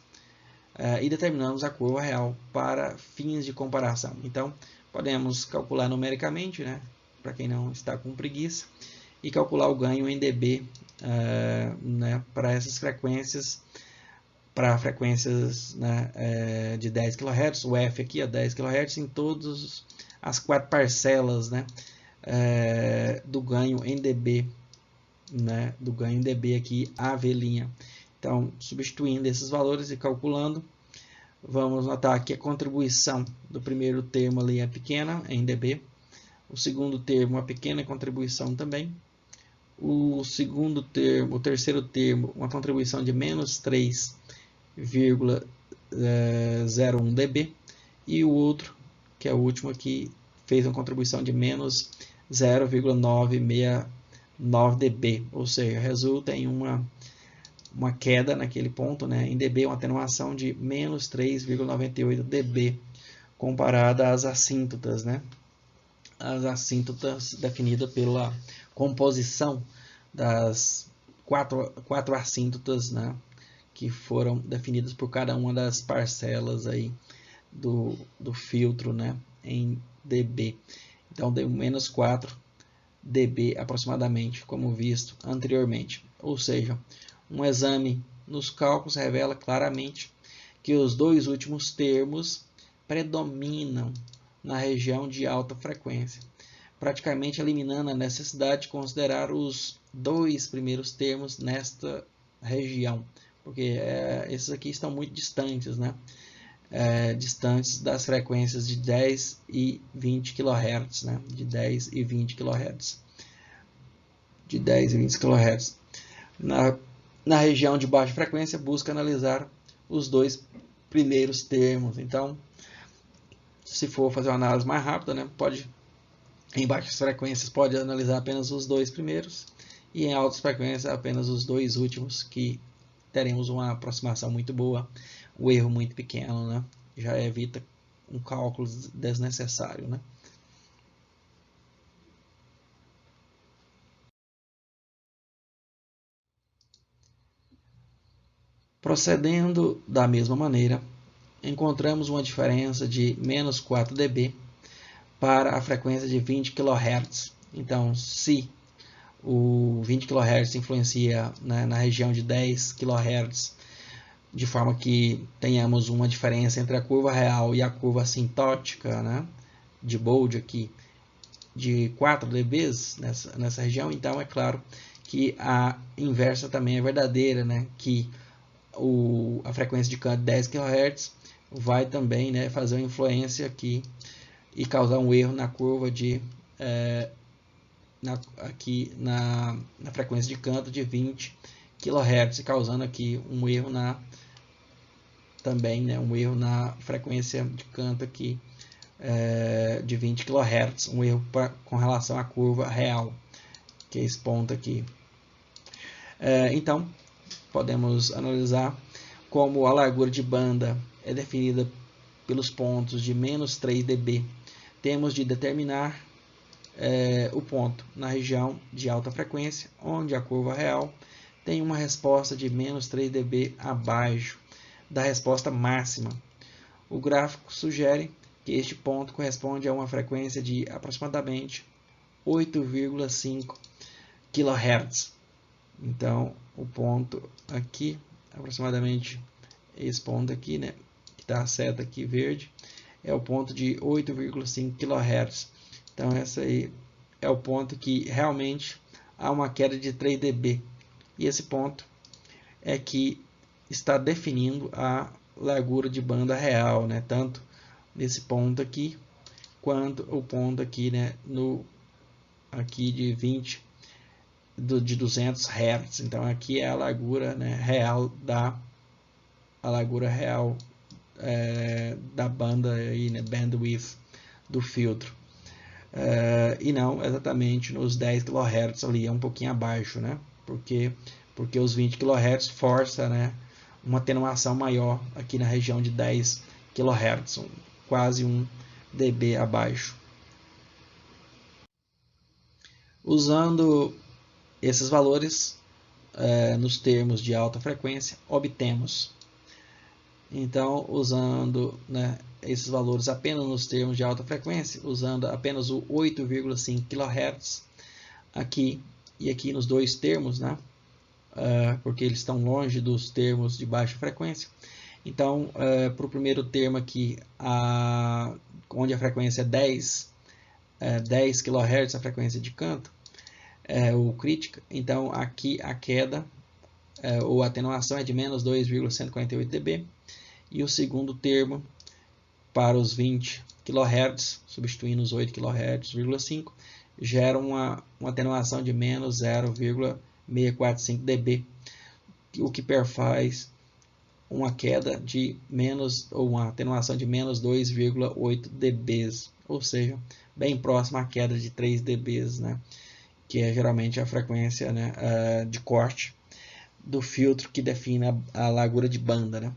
S1: e determinamos a curva real para fins de comparação. Então, podemos calcular numericamente, né, para quem não está com preguiça, e calcular o ganho em dB né, para essas frequências, para frequências, né, de 10 kHz, o F aqui é 10 kHz em todas as 4 parcelas, né, do ganho em dB, né, do ganho em dB aqui, AV'. Então, substituindo esses valores e calculando, vamos notar que a contribuição do primeiro termo ali é pequena, em dB. O segundo termo, uma pequena contribuição também. O terceiro termo, uma contribuição de menos 3,01 dB. E o outro, que é o último aqui, fez uma contribuição de menos 0,969 dB. Ou seja, resulta em uma queda naquele ponto, né, em dB, uma atenuação de menos 3,98 dB, comparada às assíntotas, né, as assíntotas definidas pela composição das quatro assíntotas, né, que foram definidas por cada uma das parcelas aí do filtro, né, em dB. Então, deu menos 4 dB aproximadamente, como visto anteriormente. Ou seja, um exame nos cálculos revela claramente que os dois últimos termos predominam na região de alta frequência, praticamente eliminando a necessidade de considerar os dois primeiros termos nesta região, porque esses aqui estão muito distantes, né? Distantes das frequências de 10 e 20 kHz, né? De 10 e 20 kHz. De 10 e 20 kHz. Na região de baixa frequência, busca analisar os dois primeiros termos. Então, se for fazer uma análise mais rápida, né, em baixas frequências pode analisar apenas os dois primeiros, e em altas frequências apenas os dois últimos, que teremos uma aproximação muito boa, o erro muito pequeno, né, já evita um cálculo desnecessário, né. Procedendo da mesma maneira, encontramos uma diferença de menos 4 dB para a frequência de 20 kHz. Então, se o 20 kHz influencia, né, na região de 10 kHz, de forma que tenhamos uma diferença entre a curva real e a curva assintótica, né, de Bode aqui, de 4 dB nessa região, então é claro que a inversa também é verdadeira, né, que a frequência de canto de 10 kHz vai também, né, fazer uma influência aqui e causar um erro na curva de aqui na frequência de canto de 20 kHz, causando aqui um erro também, né, um erro na frequência de canto aqui de 20 kHz, um erro com relação à curva real, que é esse ponto aqui. Então, podemos analisar como a largura de banda é definida pelos pontos de menos 3 dB. Temos de determinar o ponto na região de alta frequência, onde a curva real tem uma resposta de menos 3 dB abaixo da resposta máxima. O gráfico sugere que este ponto corresponde a uma frequência de aproximadamente 8,5 kHz. Então, o ponto aqui, aproximadamente esse ponto aqui, né, que está a seta aqui verde, é o ponto de 8,5 kHz. Então, esse aí é o ponto que realmente há uma queda de 3 dB. E esse ponto é que está definindo a largura de banda real, né, tanto nesse ponto aqui, quanto o ponto aqui, né, aqui de 200 Hz. Então aqui é a largura, né, real da da banda aí, né, bandwidth do filtro. E não exatamente nos 10 kHz ali, é um pouquinho abaixo, né? Porque os 20 kHz força, né, uma atenuação maior aqui na região de 10 kHz, quase um dB abaixo. Usando esses valores nos termos de alta frequência, obtemos. Então, usando esses valores apenas nos termos de alta frequência, usando apenas o 8,5 kHz aqui e aqui nos dois termos, porque eles estão longe dos termos de baixa frequência. Então, para o primeiro termo aqui, onde a frequência é 10 kHz, a frequência de canto, ou crítica, então aqui a queda ou atenuação é de menos 2,148 dB. E o segundo termo, para os 20 kHz, substituindo os 8 kHz,5, gera uma atenuação de menos 0,645 dB, o que perfaz uma queda de uma atenuação de menos 2,8 dB, ou seja, bem próximo à queda de 3 dB, que é geralmente a frequência de corte do filtro que define a largura de banda,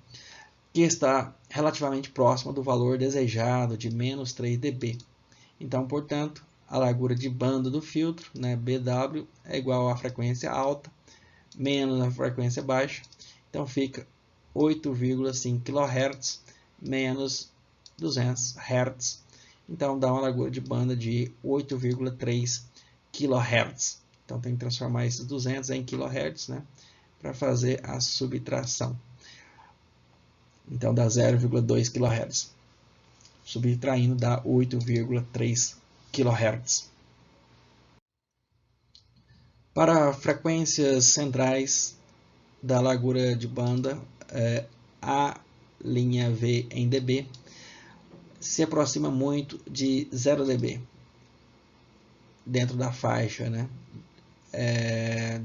S1: que está relativamente próxima do valor desejado de menos 3 dB. Então, portanto, a largura de banda do filtro, BW, é igual à frequência alta menos a frequência baixa. Então, fica 8,5 kHz menos 200 Hz. Então, dá uma largura de banda de 8,3 kHz. Então, tem que transformar esses 200 em kHz, para fazer a subtração. Então, dá 0,2 kHz. Subtraindo, dá 8,3 kHz. Para frequências centrais da largura de banda, a linha V em dB se aproxima muito de 0 dB dentro da faixa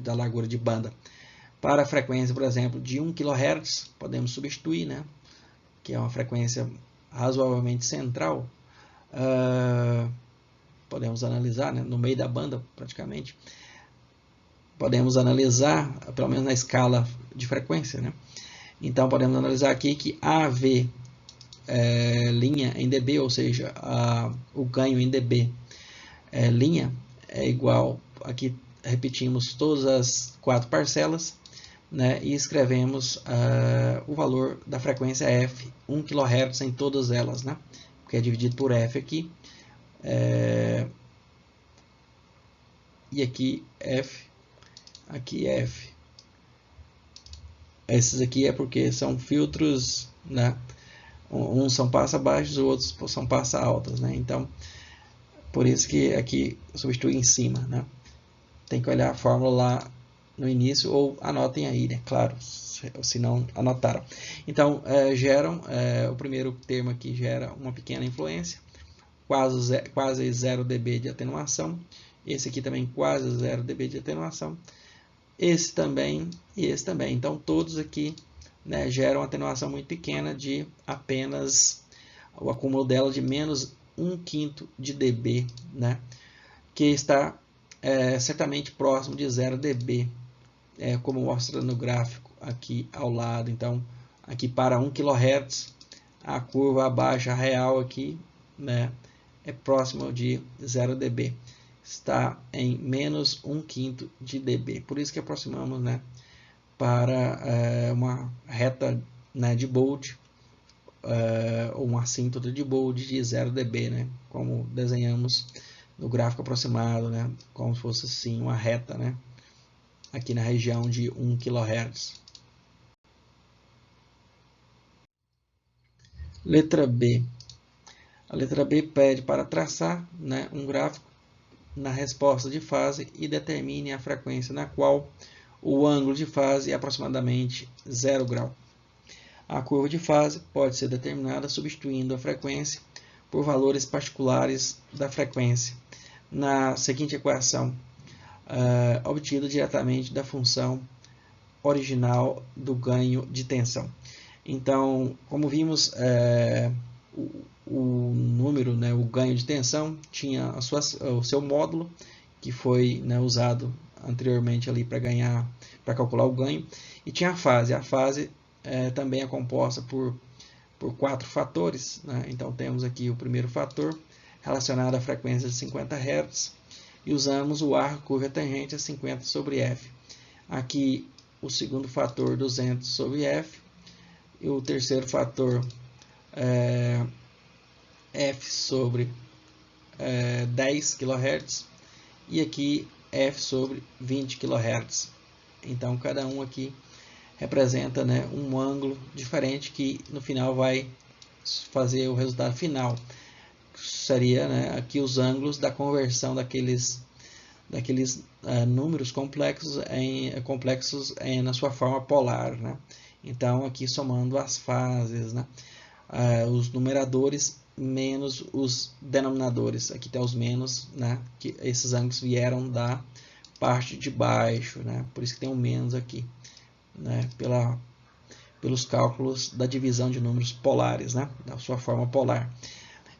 S1: da largura de banda. Para a frequência, por exemplo, de 1 kHz, podemos substituir, que é uma frequência razoavelmente central. Podemos analisar, no meio da banda, praticamente. Podemos analisar, pelo menos na escala de frequência. Então, podemos analisar aqui que AV linha em dB, ou seja, o ganho em dB linha é igual, aqui repetimos todas as 4 parcelas, e escrevemos o valor da frequência F, 1 kHz em todas elas, porque é dividido por F aqui, e aqui F, aqui F. Esses aqui é porque são filtros, uns são passa baixos, os outros são passa altas, então por isso que aqui substitui em cima, tem que olhar a fórmula lá no início, ou anotem aí, claro, se não anotaram. Então, o primeiro termo aqui gera uma pequena influência, quase 0 dB de atenuação, esse aqui também quase 0 dB de atenuação, esse também e esse também. Então, todos aqui geram uma atenuação muito pequena de apenas, o acúmulo dela de menos 1/5 de dB, que está certamente próximo de 0 dB, como mostra no gráfico aqui ao lado. Então, aqui para 1 kHz, a curva baixa real aqui é próximo de 0 dB. Está em menos 1/5 de dB. Por isso que aproximamos para uma reta de Bode, ou uma assíntota de Bode de 0 dB, como desenhamos no gráfico aproximado, como se fosse assim uma reta, aqui na região de 1 kHz. Letra B. A letra B pede para traçar um gráfico na resposta de fase e determine a frequência na qual o ângulo de fase é aproximadamente 0 grau. A curva de fase pode ser determinada substituindo a frequência por valores particulares da frequência na seguinte equação, obtida diretamente da função original do ganho de tensão. Então, como vimos, o número, o ganho de tensão, tinha o seu módulo, que foi usado anteriormente ali para calcular o ganho, e tinha a fase. A fase também é composta por por 4 fatores, né? Então temos aqui o primeiro fator relacionado à frequência de 50 Hz e usamos o arco curva tangente a 50 sobre f. Aqui o segundo fator 200 sobre f e o terceiro fator f sobre 10 kHz e aqui f sobre 20 kHz. Então cada um aqui representa, né, um ângulo diferente que no final vai fazer o resultado final. Seria, né, aqui os ângulos da conversão daqueles números complexos na sua forma polar, né? Então aqui somando as fases, né, os numeradores menos os denominadores. Aqui tem os menos, né, que esses ângulos vieram da parte de baixo, né? Por isso que tem um menos aqui, né, pelos cálculos da divisão de números polares, né, da sua forma polar.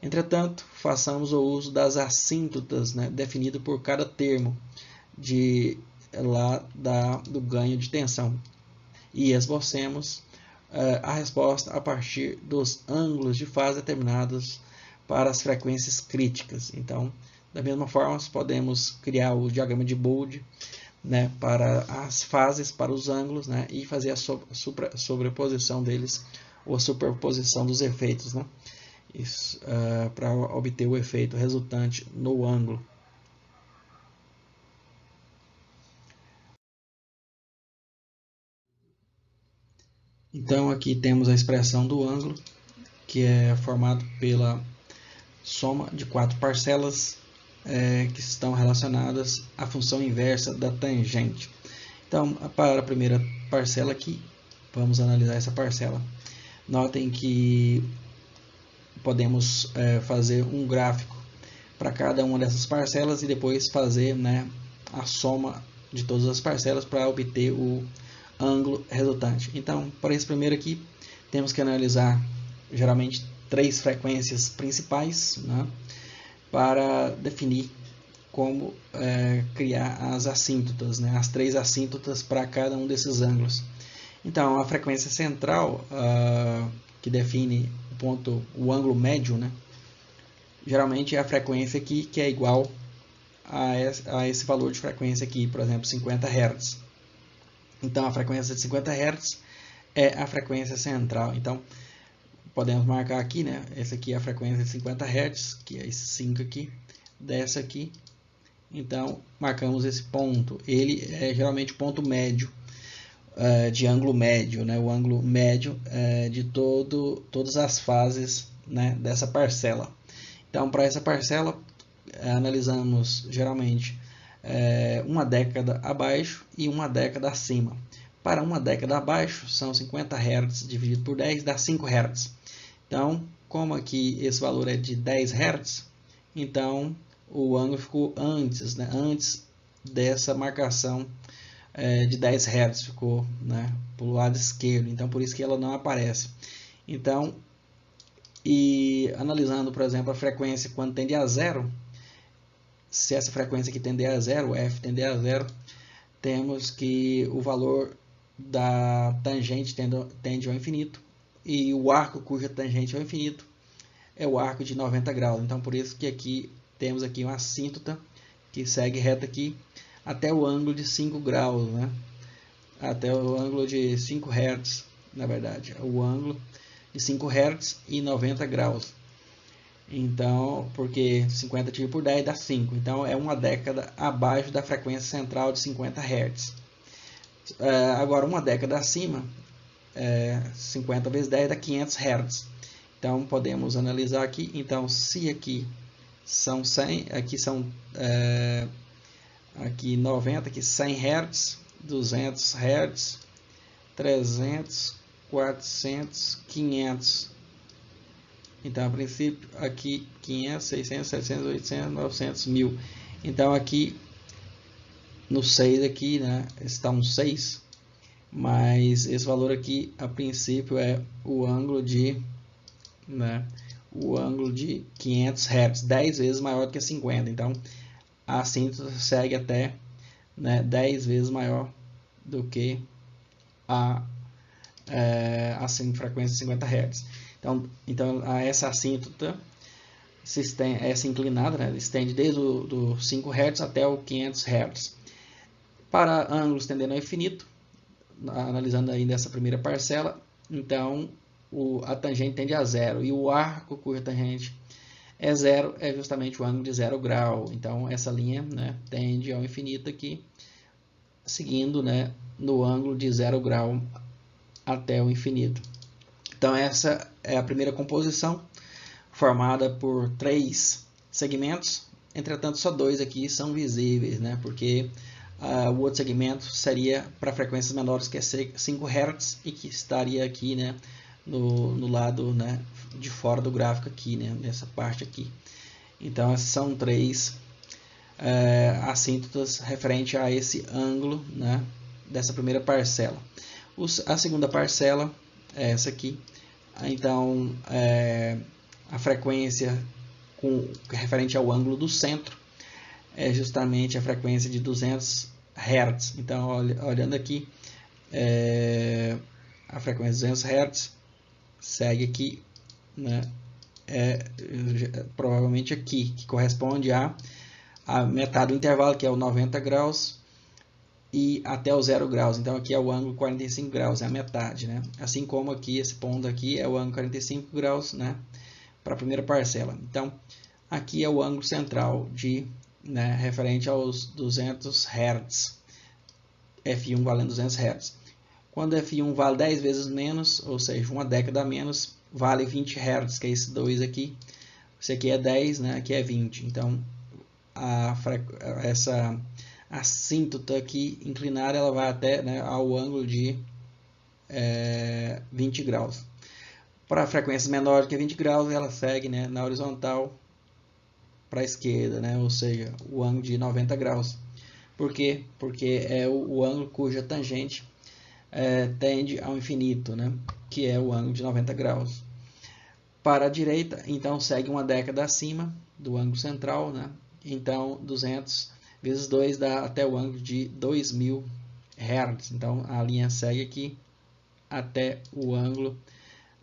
S1: Entretanto, façamos o uso das assíntotas, né, definido por cada termo do ganho de tensão e esbocemos a resposta a partir dos ângulos de fase determinados para as frequências críticas. Então, da mesma forma, podemos criar o diagrama de Bode, né, para as fases, para os ângulos, né, e fazer a sobreposição deles ou a superposição dos efeitos, né, para obter o efeito resultante no ângulo. Então aqui temos a expressão do ângulo, que é formado pela soma de 4 parcelas que estão relacionadas à função inversa da tangente. Então, para a primeira parcela aqui, vamos analisar essa parcela. Notem que podemos fazer um gráfico para cada uma dessas parcelas e depois fazer, né, a soma de todas as parcelas para obter o ângulo resultante. Então, para esse primeiro aqui, temos que analisar geralmente 3 frequências principais, né, para definir como criar as assíntotas, né, as 3 assíntotas para cada um desses ângulos. Então, a frequência central, que define o ângulo médio, né, geralmente é a frequência aqui que é igual a esse valor de frequência aqui, por exemplo, 50 Hz. Então, a frequência de 50 Hz é a frequência central. Então, podemos marcar aqui, né? Essa aqui é a frequência de 50 Hz, que é esse 5 aqui, dessa aqui. Então, marcamos esse ponto. Ele é geralmente o ponto médio, de ângulo médio, né? O ângulo médio de todas as fases, né, dessa parcela. Então, para essa parcela, analisamos geralmente uma década abaixo e uma década acima. Para uma década abaixo, são 50 Hz dividido por 10, dá 5 Hz. Então, como aqui esse valor é de 10 Hz, então o ângulo ficou antes, né, antes dessa marcação de 10 Hz, ficou, né, para o lado esquerdo. Então, por isso que ela não aparece. Então, e analisando, por exemplo, a frequência quando tende a zero, se essa frequência aqui tender a zero, f tender a zero, temos que o valor da tangente tende ao infinito e o arco cuja tangente é ao infinito é o arco de 90 graus. Então, por isso que aqui temos aqui uma assíntota que segue reta aqui até o ângulo de 5 graus, né? Até o ângulo de 5 Hz, na verdade, o ângulo de 5 Hz e 90 graus. Então, porque 50 dividido por 10 dá 5. Então, é uma década abaixo da frequência central de 50 Hz. Agora, uma década acima, 50 vezes 10 dá 500 Hz. Então, podemos analisar aqui. Então, se aqui são 100, aqui são aqui 90, aqui 100 Hz, 200 Hz, 300, 400, 500. Então, a princípio, aqui 500, 600, 700, 800, 900, 1000. Então, aqui no 6 aqui, né, está um 6, mas esse valor aqui, a princípio, é o ângulo de, né, o ângulo de 500 Hz, 10 vezes maior do que 50. Então, a assíntota segue até, né, 10 vezes maior do que a frequência de 50 Hz. Então essa assíntota, essa inclinada, né, estende desde o 5 Hz até o 500 Hz. Para ângulos tendendo ao infinito, analisando ainda essa primeira parcela, então a tangente tende a zero, e o arco cuja tangente é zero é justamente o ângulo de 0 grau. Então essa linha, né, tende ao infinito aqui, seguindo, né, no ângulo de 0 grau até o infinito. Então essa é a primeira composição, formada por 3 segmentos. Entretanto, só 2 aqui são visíveis, né, porque o outro segmento seria para frequências menores, que é 5 Hz, e que estaria aqui, né, no lado, né, de fora do gráfico aqui, né, nessa parte aqui. Então essas são 3 assíntotas referente a esse ângulo, né, dessa primeira parcela. A segunda parcela é essa aqui. Então a frequência referente ao ângulo do centro é justamente a frequência de 200 Hz. Então, olhando aqui, a frequência de 200 Hz segue aqui, né, provavelmente aqui, que corresponde a metade do intervalo, que é o 90 graus, e até o 0 graus. Então aqui é o ângulo 45 graus, é a metade, né? Assim como aqui, esse ponto aqui é o ângulo 45 graus, né, para a primeira parcela. Então aqui é o ângulo central né, referente aos 200 Hz, F1 valendo 200 Hz. Quando F1 vale 10 vezes menos, ou seja, uma década a menos, vale 20 Hz, que é esse 2 aqui. Esse aqui é 10, né, aqui é 20. Então essa assíntota aqui inclinada, ela vai até, né, ao ângulo de 20 graus. Para frequências menores que 20 graus, ela segue, né, na horizontal para a esquerda, né, ou seja, o ângulo de 90 graus. Por quê? Porque é o ângulo cuja tangente tende ao infinito, né, que é o ângulo de 90 graus. Para a direita, então, segue uma década acima do ângulo central, né? Então 200 vezes 2 dá até o ângulo de 2000 Hz. Então a linha segue aqui até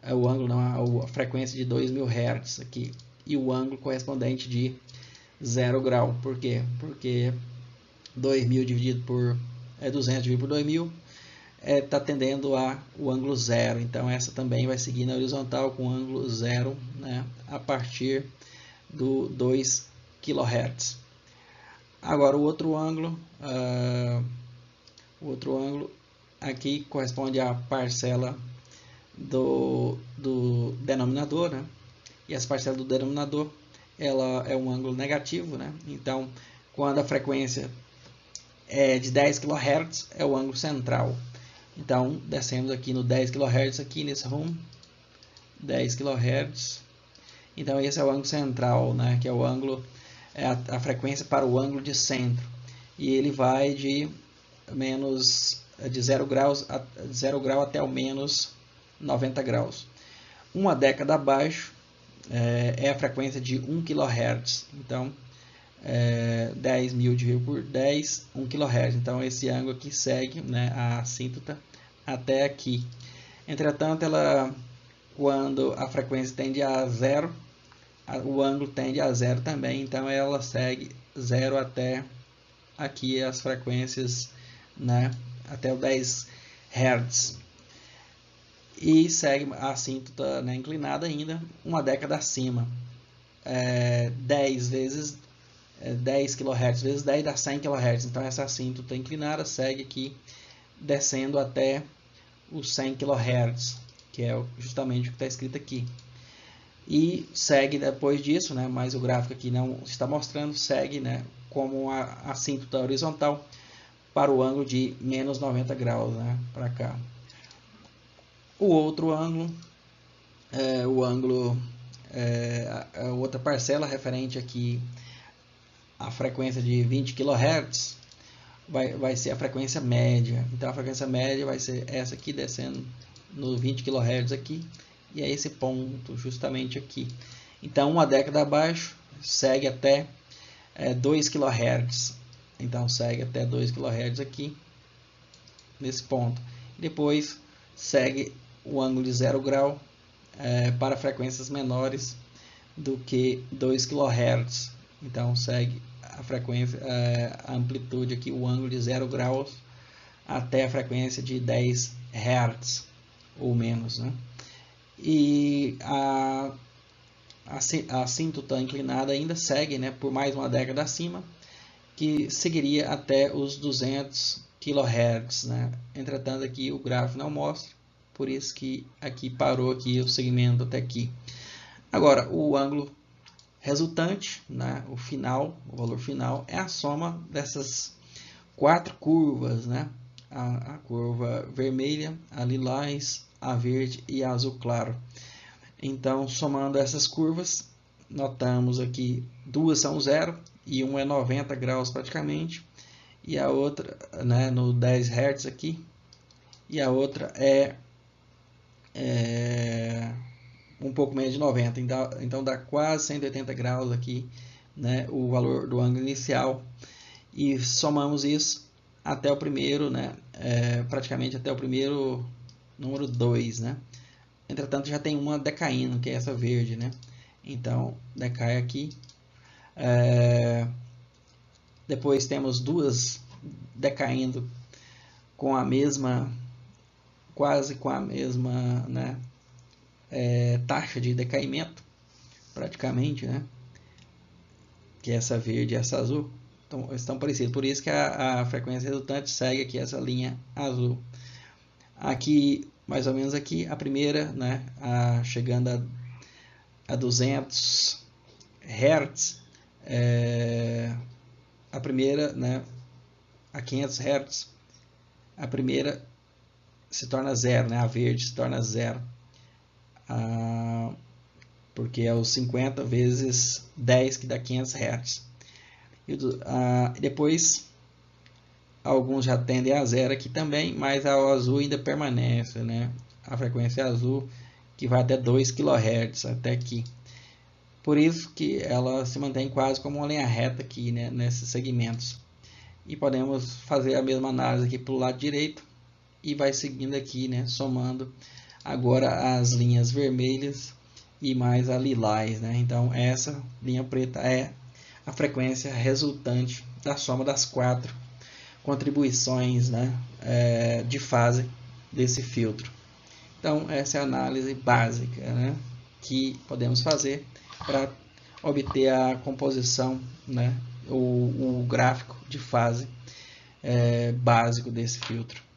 S1: a frequência de 2000 Hz aqui, e o ângulo correspondente de 0 grau. Por quê? Porque 2000 dividido por 200 dividido por 2000 está tendendo o ângulo zero. Então essa também vai seguir na horizontal com ângulo zero, né, a partir do 2 kHz. Agora o outro ângulo aqui corresponde à parcela do denominador, né? E essa parcela do denominador, ela é um ângulo negativo, né? Então quando a frequência é de 10 kHz, é o ângulo central. Então descemos aqui no 10 kHz, aqui nesse rumo, 10 kHz. Então esse é o ângulo central, né, que é o ângulo, a frequência para o ângulo de centro, e ele vai de 0 grau até o menos 90 graus. Uma década abaixo é a frequência de 1 kHz. Então 10.000 dividido por 10, 1 kHz. Então esse ângulo aqui segue, né, a assíntota até aqui. Entretanto, quando a frequência tende a zero, o ângulo tende a zero também. Então ela segue 0 até aqui as frequências, né, até o 10 Hz. E segue a assíntota, né, inclinada ainda, uma década acima. 10 vezes 10 kHz vezes 10 dá 100 kHz. Então essa assíntota inclinada segue aqui, descendo até os 100 kHz, que é justamente o que está escrito aqui. E segue depois disso, né, mas o gráfico aqui não está mostrando, segue, né, como a assíntota horizontal para o ângulo de menos 90 graus, né, para cá. O outro ângulo, a outra parcela referente aqui à frequência de 20 kHz, vai ser a frequência média. Então a frequência média vai ser essa aqui, descendo no 20 kHz aqui, e é esse ponto justamente aqui. Então uma década abaixo segue até 2 kHz. Então segue até 2 kHz aqui, nesse ponto. Depois segue o ângulo de 0 grau para frequências menores do que 2 kHz. Então segue a frequência, a amplitude aqui, o ângulo de 0 graus até a frequência de 10 Hz ou menos, né? E a assíntota inclinada ainda segue, né, por mais uma década acima, que seguiria até os 200 kHz, né? Entretanto, aqui o gráfico não mostra, por isso que aqui parou aqui o segmento até aqui. Agora, o ângulo resultante, né, o valor final, é a soma dessas 4 curvas, né? A curva vermelha, a lilás, a verde e a azul claro. Então, somando essas curvas, notamos aqui duas são 0 e uma é 90 graus praticamente, e a outra, né, no 10 Hz aqui, e a outra é um pouco menos de 90, então dá quase 180 graus aqui, né, o valor do ângulo inicial, e somamos isso até o primeiro, né, praticamente até o primeiro número 2, né? Entretanto, já tem uma decaindo, que é essa verde, né? Então, decai aqui. Depois temos duas decaindo com a mesma, quase com a mesma, né, taxa de decaimento, praticamente, né? Que é essa verde e essa azul. Então, estão parecidos. Por isso que a frequência resultante segue aqui essa linha azul. Aqui, mais ou menos aqui, a primeira, né, chegando a 200 Hz, a primeira, né, a 500 Hz, a primeira se torna zero, né, a verde se torna zero, porque é os 50 vezes 10 que dá 500 Hz. E depois, alguns já tendem a zero aqui também, mas o azul ainda permanece, né, a frequência azul, que vai até 2 kHz, até aqui. Por isso que ela se mantém quase como uma linha reta aqui, né, nesses segmentos. E podemos fazer a mesma análise aqui para o lado direito e vai seguindo aqui, né, somando agora as linhas vermelhas e mais a lilás, né? Então essa linha preta é a frequência resultante da soma das 4 contribuições, né, de fase desse filtro. Então essa é a análise básica, né, que podemos fazer para obter a composição, né, o gráfico de fase básico desse filtro.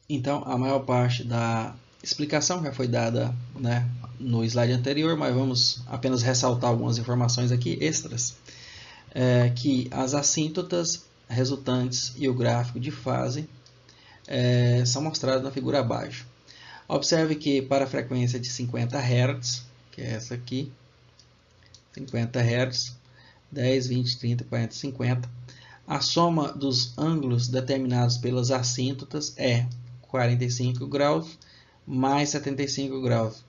S1: Então, a maior parte da explicação já foi dada, né, no slide anterior, mas vamos apenas ressaltar algumas informações aqui extras, que as assíntotas resultantes e o gráfico de fase são mostrados na figura abaixo. Observe que para a frequência de 50 Hz, que é essa aqui, 50 Hz, 10, 20, 30, 40, 50, a soma dos ângulos determinados pelas assíntotas é 45 graus mais 75 graus.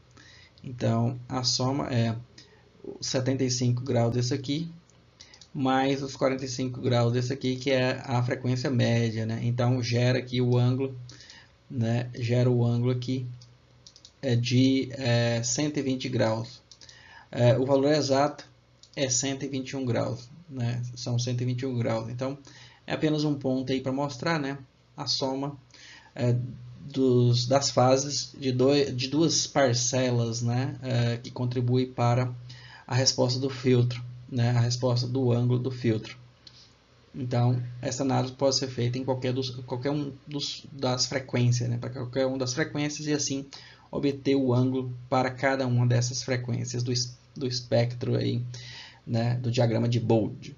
S1: Então, a soma é 75 graus desse aqui, mais os 45 graus desse aqui, que é a frequência média, né? Então, gera aqui o ângulo, né? Gera o ângulo aqui de 120 graus. O valor exato é 121 graus, né? São 121 graus. Então, é apenas um ponto aí para mostrar, né, a soma das fases de duas parcelas, né, que contribui para a resposta do filtro, né, a resposta do ângulo do filtro. Então, essa análise pode ser feita em qualquer um das frequências, né, para qualquer uma das frequências, e assim obter o ângulo para cada uma dessas frequências do espectro aí, né, do diagrama de Bode.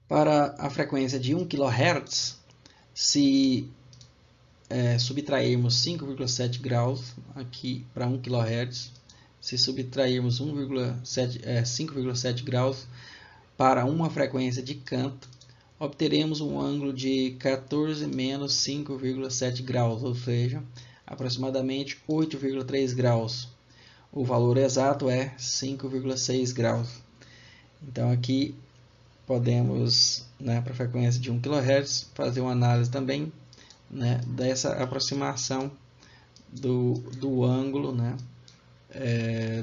S1: Para a frequência de 1 kHz, se subtrairmos 5,7 graus aqui para 1 kHz, se subtrairmos 5,7 graus para uma frequência de canto, obteremos um ângulo de 14 menos 5,7 graus, ou seja, aproximadamente 8,3 graus. o valor exato é 5,6 graus. Então aqui podemos, né, para a frequência de 1 kHz, fazer uma análise também, né, dessa aproximação do ângulo, né,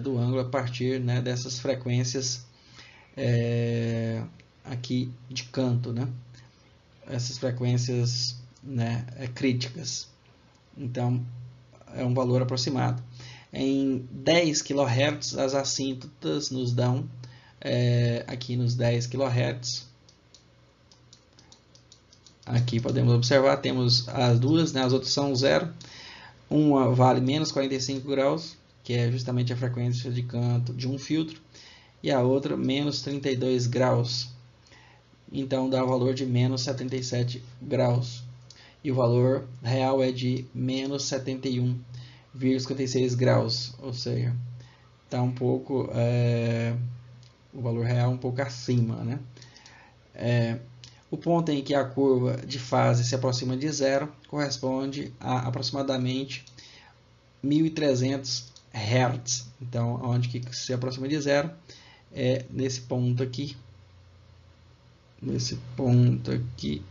S1: do ângulo a partir, né, dessas frequências aqui de canto, né, essas frequências, né, críticas. Então é um valor aproximado. Em 10 kHz as assíntotas nos dão aqui nos 10 kHz. Aqui podemos observar, temos as duas, né, as outras são zero. Uma vale menos 45 graus, que é justamente a frequência de canto de um filtro, e a outra menos 32 graus. Então dá o valor de menos 77 graus. E o valor real é de menos 71,56 graus, ou seja, está um pouco, o valor real um pouco acima, né? O ponto em que a curva de fase se aproxima de zero corresponde a aproximadamente 1300 Hz. Então, onde que se aproxima de zero é nesse ponto aqui. Nesse ponto aqui.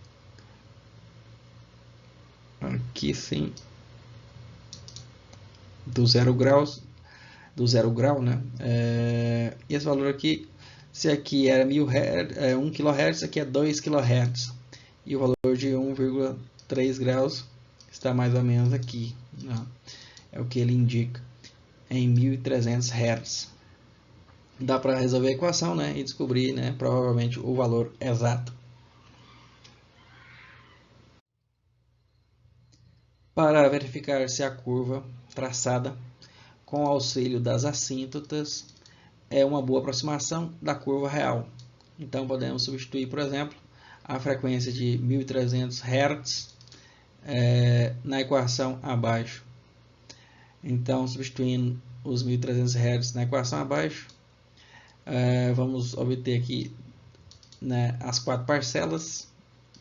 S1: Aqui sim. Do zero grau, né? E esse valor aqui, se aqui era 1 kHz, aqui é 2 kHz. E o valor de 1,3 graus está mais ou menos aqui, né? É o que ele indica, em 1300 Hz. Dá para resolver a equação, né, e descobrir, né, provavelmente o valor exato. Para verificar se a curva traçada com auxílio das assíntotas é uma boa aproximação da curva real. Então podemos substituir, por exemplo, a frequência de 1300 Hz na equação abaixo. Então, substituindo os 1300 Hz na equação abaixo, vamos obter aqui, né, as 4 parcelas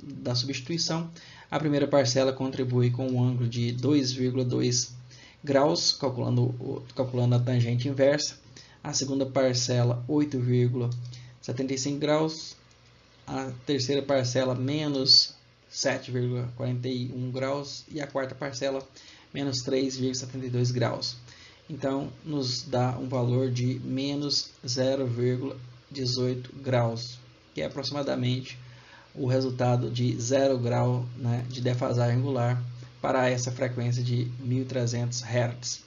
S1: da substituição. A primeira parcela contribui com um ângulo de 2,2 graus, calculando a tangente inversa. A segunda parcela, 8,75 graus. A terceira parcela, menos 7,41 graus. E a quarta parcela, menos 3,72 graus. Então, nos dá um valor de menos 0,18 graus, que é aproximadamente o resultado de 0 grau, né, de defasagem angular para essa frequência de 1300 Hz.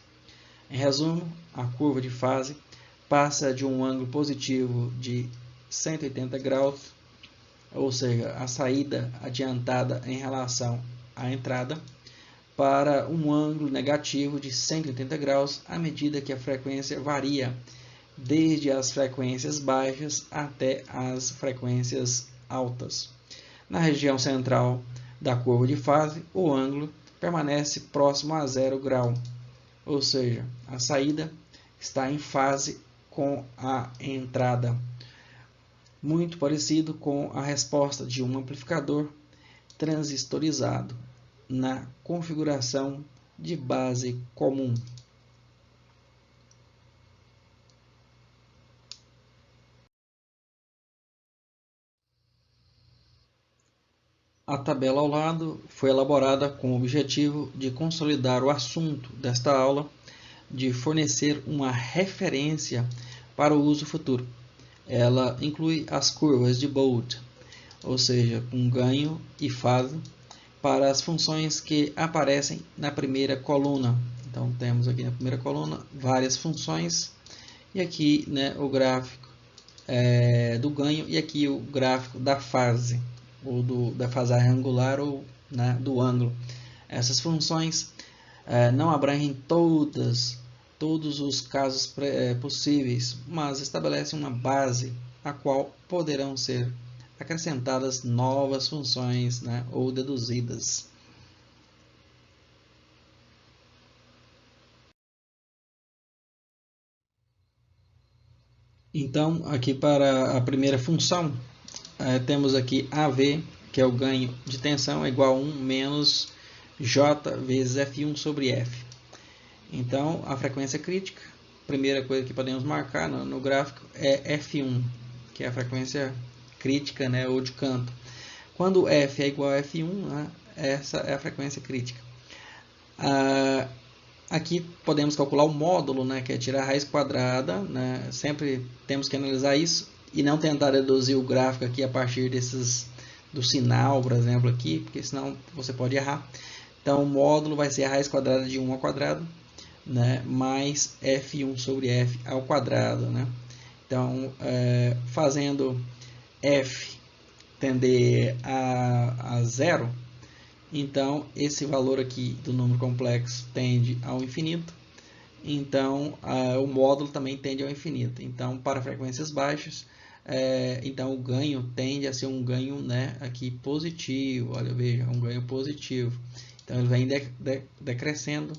S1: Em resumo, a curva de fase passa de um ângulo positivo de 180 graus, ou seja, a saída adiantada em relação à entrada, para um ângulo negativo de 180 graus à medida que a frequência varia desde as frequências baixas até as frequências altas. Na região central da curva de fase, o ângulo permanece próximo a 0 grau, ou seja, a saída está em fase com a entrada, muito parecido com a resposta de um amplificador transistorizado na configuração de base comum. A tabela ao lado foi elaborada com o objetivo de consolidar o assunto desta aula, de fornecer uma referência para o uso futuro. Ela inclui as curvas de Bode, ou seja, com ganho e fase, para as funções que aparecem na primeira coluna. Então temos aqui na primeira coluna várias funções, e aqui, né, o gráfico do ganho, e aqui o gráfico da fase, ou da fasagem angular, ou, né, do ângulo. Essas funções não abrangem todos os casos possíveis, mas estabelecem uma base a qual poderão ser acrescentadas novas funções, né, ou deduzidas. Então, aqui para a primeira função, temos aqui AV, que é o ganho de tensão, é igual a 1 menos J vezes F1 sobre F. Então, a frequência crítica primeira coisa que podemos marcar no gráfico é F1, que é a frequência crítica, né, ou de canto. Quando F é igual a F1, né, essa é a frequência crítica. Aqui podemos calcular o módulo, né, que é tirar a raiz quadrada, né, sempre temos que analisar isso e não tentar deduzir o gráfico aqui a partir do sinal, por exemplo, aqui, porque senão você pode errar. Então o módulo vai ser a raiz quadrada de 1 ao quadrado, né, mais F1 sobre F ao quadrado, né? Então, fazendo F tender a zero, então esse valor aqui do número complexo tende ao infinito, então o módulo também tende ao infinito. Então, para frequências baixas, então o ganho tende a ser um ganho, né, aqui positivo. Olha, veja, um ganho positivo. Então ele vem decrescendo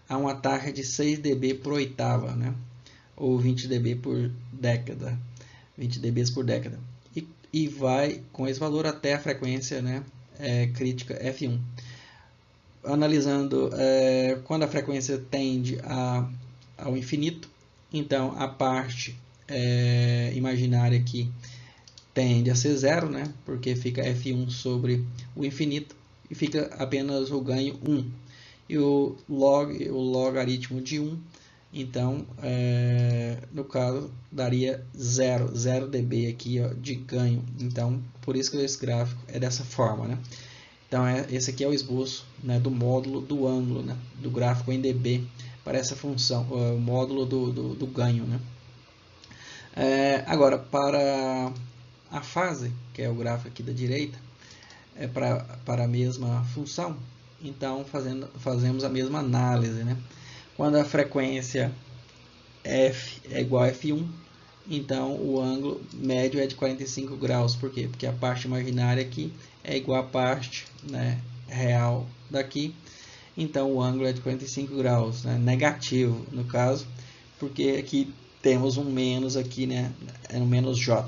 S1: a uma taxa de 6 dB por oitava, né, ou 20 dB por década, 20 dB por década, e vai com esse valor até a frequência, né, crítica F1. Analisando quando a frequência tende ao infinito, então a parte imaginária aqui tende a ser zero, né, porque fica F1 sobre o infinito e fica apenas o ganho 1. E o logaritmo de 1, então, no caso, daria 0 dB aqui, ó, de ganho. Então, por isso que esse gráfico é dessa forma, né? Então, esse aqui é o esboço, né, do módulo do ângulo, né, do gráfico em dB para essa função, o módulo do ganho, né? Agora, para a fase, que é o gráfico aqui da direita, para a mesma função, então fazemos a mesma análise, né? Quando a frequência F é igual a F1, então o ângulo médio é de 45 graus. Por quê? Porque a parte imaginária aqui é igual à parte, né, real daqui. Então o ângulo é de 45 graus, né, negativo no caso, porque aqui temos um menos aqui, né, é um menos J.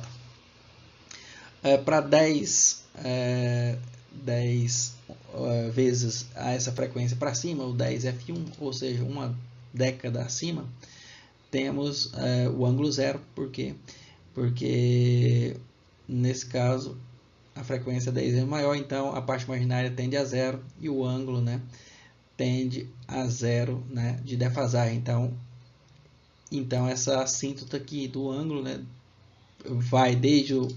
S1: Para 10 vezes essa frequência para cima, o 10F1, ou seja, uma década acima, temos o ângulo zero. Por quê? Porque nesse caso a frequência 10 é maior, então a parte imaginária tende a zero e o ângulo, né, tende a zero, né, de defasagem. Então essa assíntota aqui do ângulo, né, vai desde o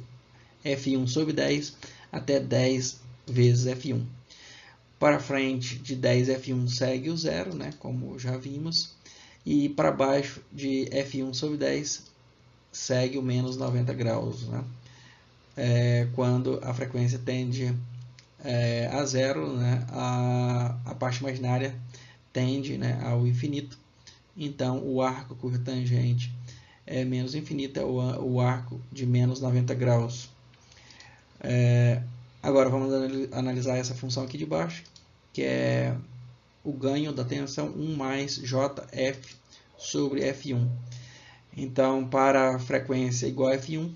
S1: F1 sobre 10 até 10 vezes F1. Para frente de 10 F1 segue o zero, né, como já vimos, e para baixo de F1 sobre 10 segue o menos 90 graus, né? Quando a frequência tende a zero, né, a parte imaginária tende, né, ao infinito. Então o arco cuja tangente é menos infinito é o arco de menos 90 graus. Agora vamos analisar essa função aqui de baixo, que é o ganho da tensão 1 mais JF sobre F1. Então, para a frequência igual a F1,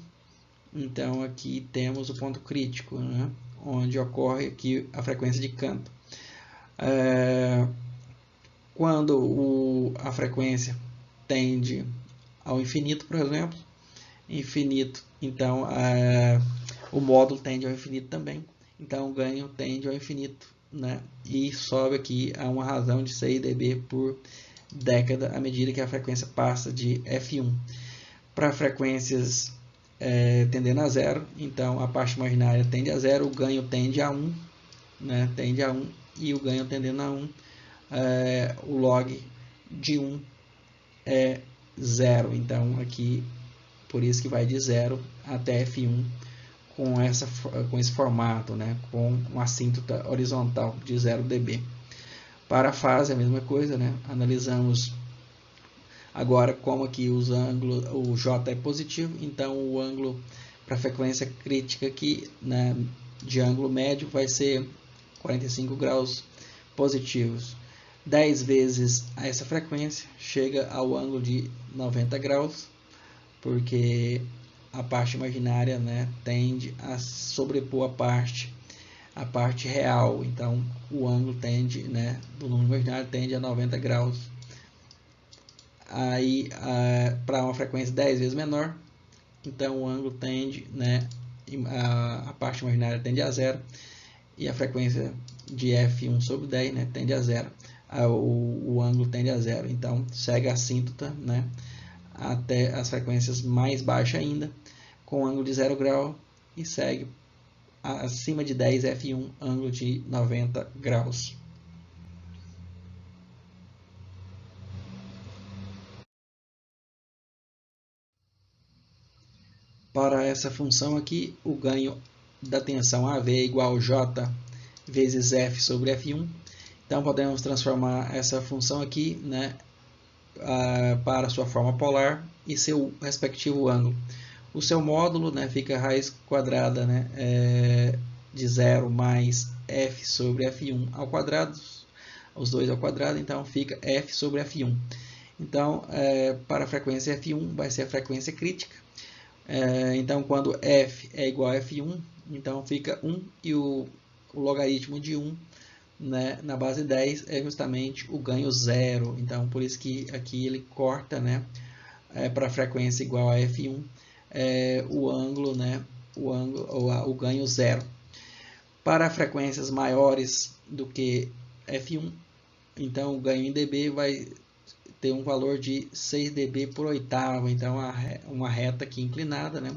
S1: então aqui temos o ponto crítico, né, onde ocorre aqui a frequência de canto. Quando a frequência tende ao infinito, por exemplo, infinito, então o módulo tende ao infinito também, então o ganho tende ao infinito, né? E sobe aqui a uma razão de 6 dB por década à medida que a frequência passa de F1. Para frequências tendendo a zero, então a parte imaginária tende a zero, o ganho tende a 1, né? Tende a 1, e o ganho tendendo a 1, o log de 1 é zero. Então aqui, por isso que vai de 0 até F1 com esse formato, né, com uma assíntota horizontal de 0 dB. Para a fase a mesma coisa, né? Analisamos agora como aqui os ângulos, o J é positivo, então o ângulo para a frequência crítica aqui, né, de ângulo médio vai ser 45 graus positivos. 10 vezes a essa frequência chega ao ângulo de 90 graus, porque a parte imaginária, né, tende a sobrepor a parte real. Então o ângulo tende, né, do número imaginário tende a 90 graus aí para uma frequência 10 vezes menor, então o ângulo tende, né, a parte imaginária tende a zero, e a frequência de F1 sobre 10, né, tende a zero. O ângulo tende a zero, então segue a assíntota, né, até as frequências mais baixas ainda, com ângulo de 0 grau, e segue acima de 10 F1, ângulo de 90 graus. Para essa função aqui, o ganho da tensão AV é igual a J vezes F sobre F1. Então, podemos transformar essa função aqui, né, para sua forma polar e seu respectivo ângulo. O seu módulo, né, fica raiz quadrada, né, de 0 mais F sobre F1 ao quadrado, os dois ao quadrado, então fica F sobre F1. Então, para a frequência F1 vai ser a frequência crítica. Então, quando F é igual a F1, então fica 1 e o logaritmo de 1, né, na base 10 é justamente o ganho zero. Então, por isso que aqui ele corta, né, para a frequência igual a F1, o ângulo, né, o ganho zero. Para frequências maiores do que F1, então o ganho em dB vai ter um valor de 6 dB por oitava. Então, uma reta aqui inclinada, né,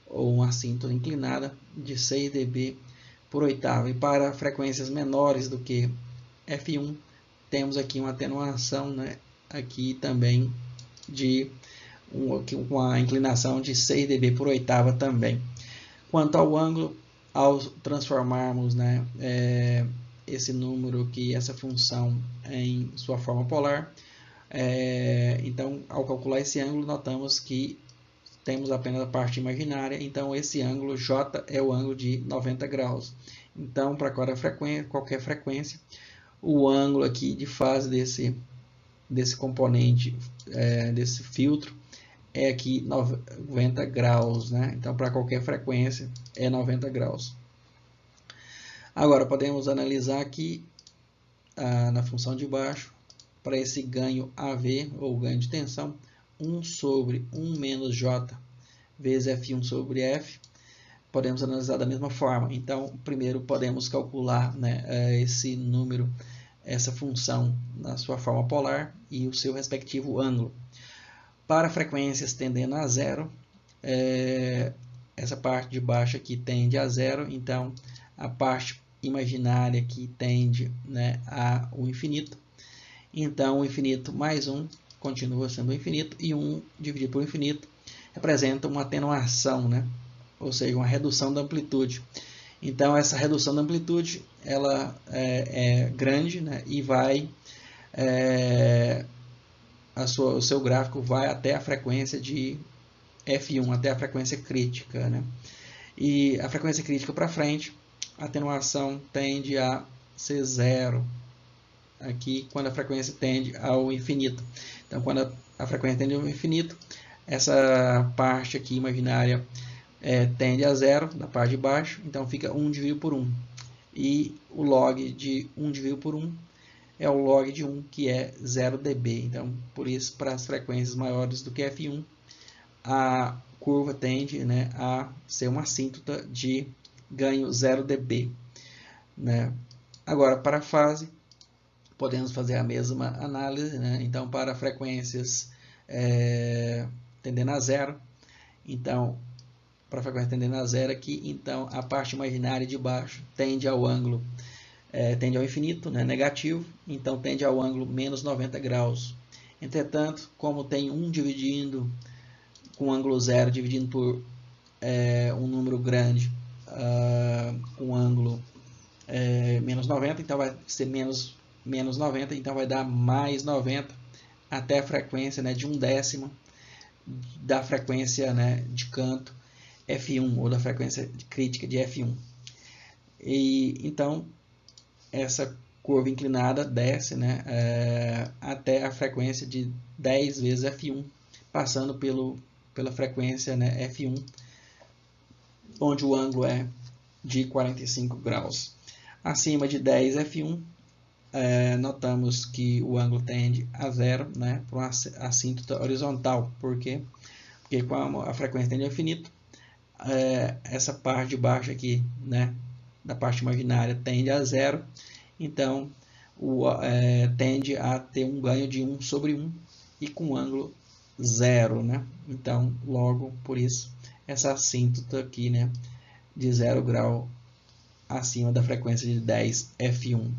S1: ou uma assíntota inclinada de 6 dB por oitava. E para frequências menores do que F1, temos aqui uma atenuação, né, aqui também de uma inclinação de 6 dB por oitava também. Quanto ao ângulo, ao transformarmos, né, esse número aqui, essa função em sua forma polar, então, ao calcular esse ângulo, notamos que temos apenas a parte imaginária, então esse ângulo J é o ângulo de 90 graus. Então, para qualquer frequência, o ângulo aqui de fase desse componente, desse filtro, é aqui 90 graus, né? Então, para qualquer frequência, é 90 graus. Agora, podemos analisar aqui, na função de baixo, para esse ganho AV, ou ganho de tensão, 1 sobre 1 menos J vezes F1 sobre F, podemos analisar da mesma forma. Então, primeiro podemos calcular, né, esse número, essa função na sua forma polar e o seu respectivo ângulo. Para frequências tendendo a zero, essa parte de baixo aqui tende a zero, então a parte imaginária aqui tende, né, ao infinito. Então, o infinito mais 1 continua sendo o infinito, e 1 dividido por infinito representa uma atenuação, né? Ou seja, uma redução da amplitude. Então, essa redução da amplitude ela é grande, né? E vai, o seu gráfico vai até a frequência de F1, até a frequência crítica, né? E a frequência crítica para frente, a atenuação tende a ser zero, aqui quando a frequência tende ao infinito. Então, quando a frequência tende ao infinito, essa parte aqui imaginária tende a zero, na parte de baixo, então fica 1 dividido por 1. E o log de 1 dividido por 1 é o log de 1, que é 0 dB. Então, por isso, para as frequências maiores do que F1, a curva tende, né, a ser uma assíntota de ganho 0 dB. Né? Agora, para a fase, podemos fazer a mesma análise, né? Então, para frequências tendendo a zero, então, para a frequência tendendo a zero aqui, então a parte imaginária de baixo tende ao ângulo, tende ao infinito, né? Negativo, então tende ao ângulo menos 90 graus. Entretanto, como tem 1 dividindo com ângulo zero, dividindo por um número grande, com ângulo menos 90, então vai ser menos 90, então vai dar mais 90 até a frequência, né, de 1/10 da frequência, né, de canto F1, ou da frequência crítica de F1. E então essa curva inclinada desce, né, até a frequência de 10 vezes F1, passando pela frequência, né, F1, onde o ângulo é de 45 graus. Acima de 10 F1, notamos que o ângulo tende a zero, né, para uma assíntota horizontal. Por quê? Porque como a frequência tende ao infinito, essa parte de baixo aqui, né, da parte imaginária tende a zero, então tende a ter um ganho de 1 sobre 1 e com ângulo zero, né? Então, logo, por isso, essa assíntota aqui, né, de 0 grau acima da frequência de 10 F1.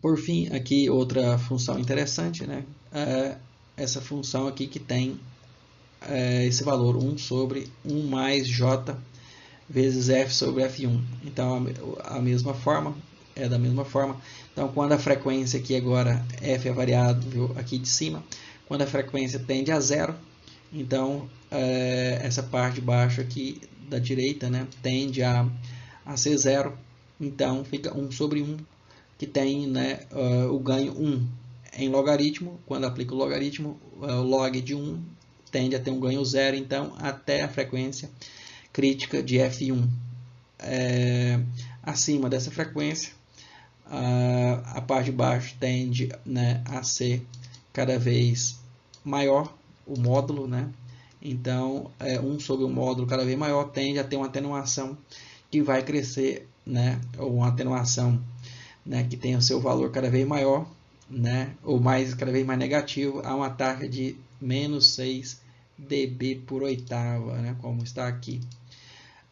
S1: Por fim, aqui outra função interessante, né? Essa função aqui que tem esse valor 1 sobre 1 mais j vezes f sobre f1. Então, a mesma forma, da mesma forma. Então, quando a frequência aqui agora, f é a variável aqui de cima, quando a frequência tende a zero, então essa parte de baixo aqui da direita, né, tende a ser zero, então fica 1 sobre 1, que tem, né, o ganho 1 em logaritmo. Quando aplica o logaritmo, o log de 1 tende a ter um ganho zero, então até a frequência crítica de F1. Acima dessa frequência, a parte de baixo tende, né, a ser cada vez maior, o módulo, né? Então, 1 sobre o módulo cada vez maior tende a ter uma atenuação que vai crescer, né? Ou uma atenuação, né, que tem o seu valor cada vez maior, né? Ou cada vez mais negativo, a uma taxa de menos 6 dB por oitava, né? Como está aqui.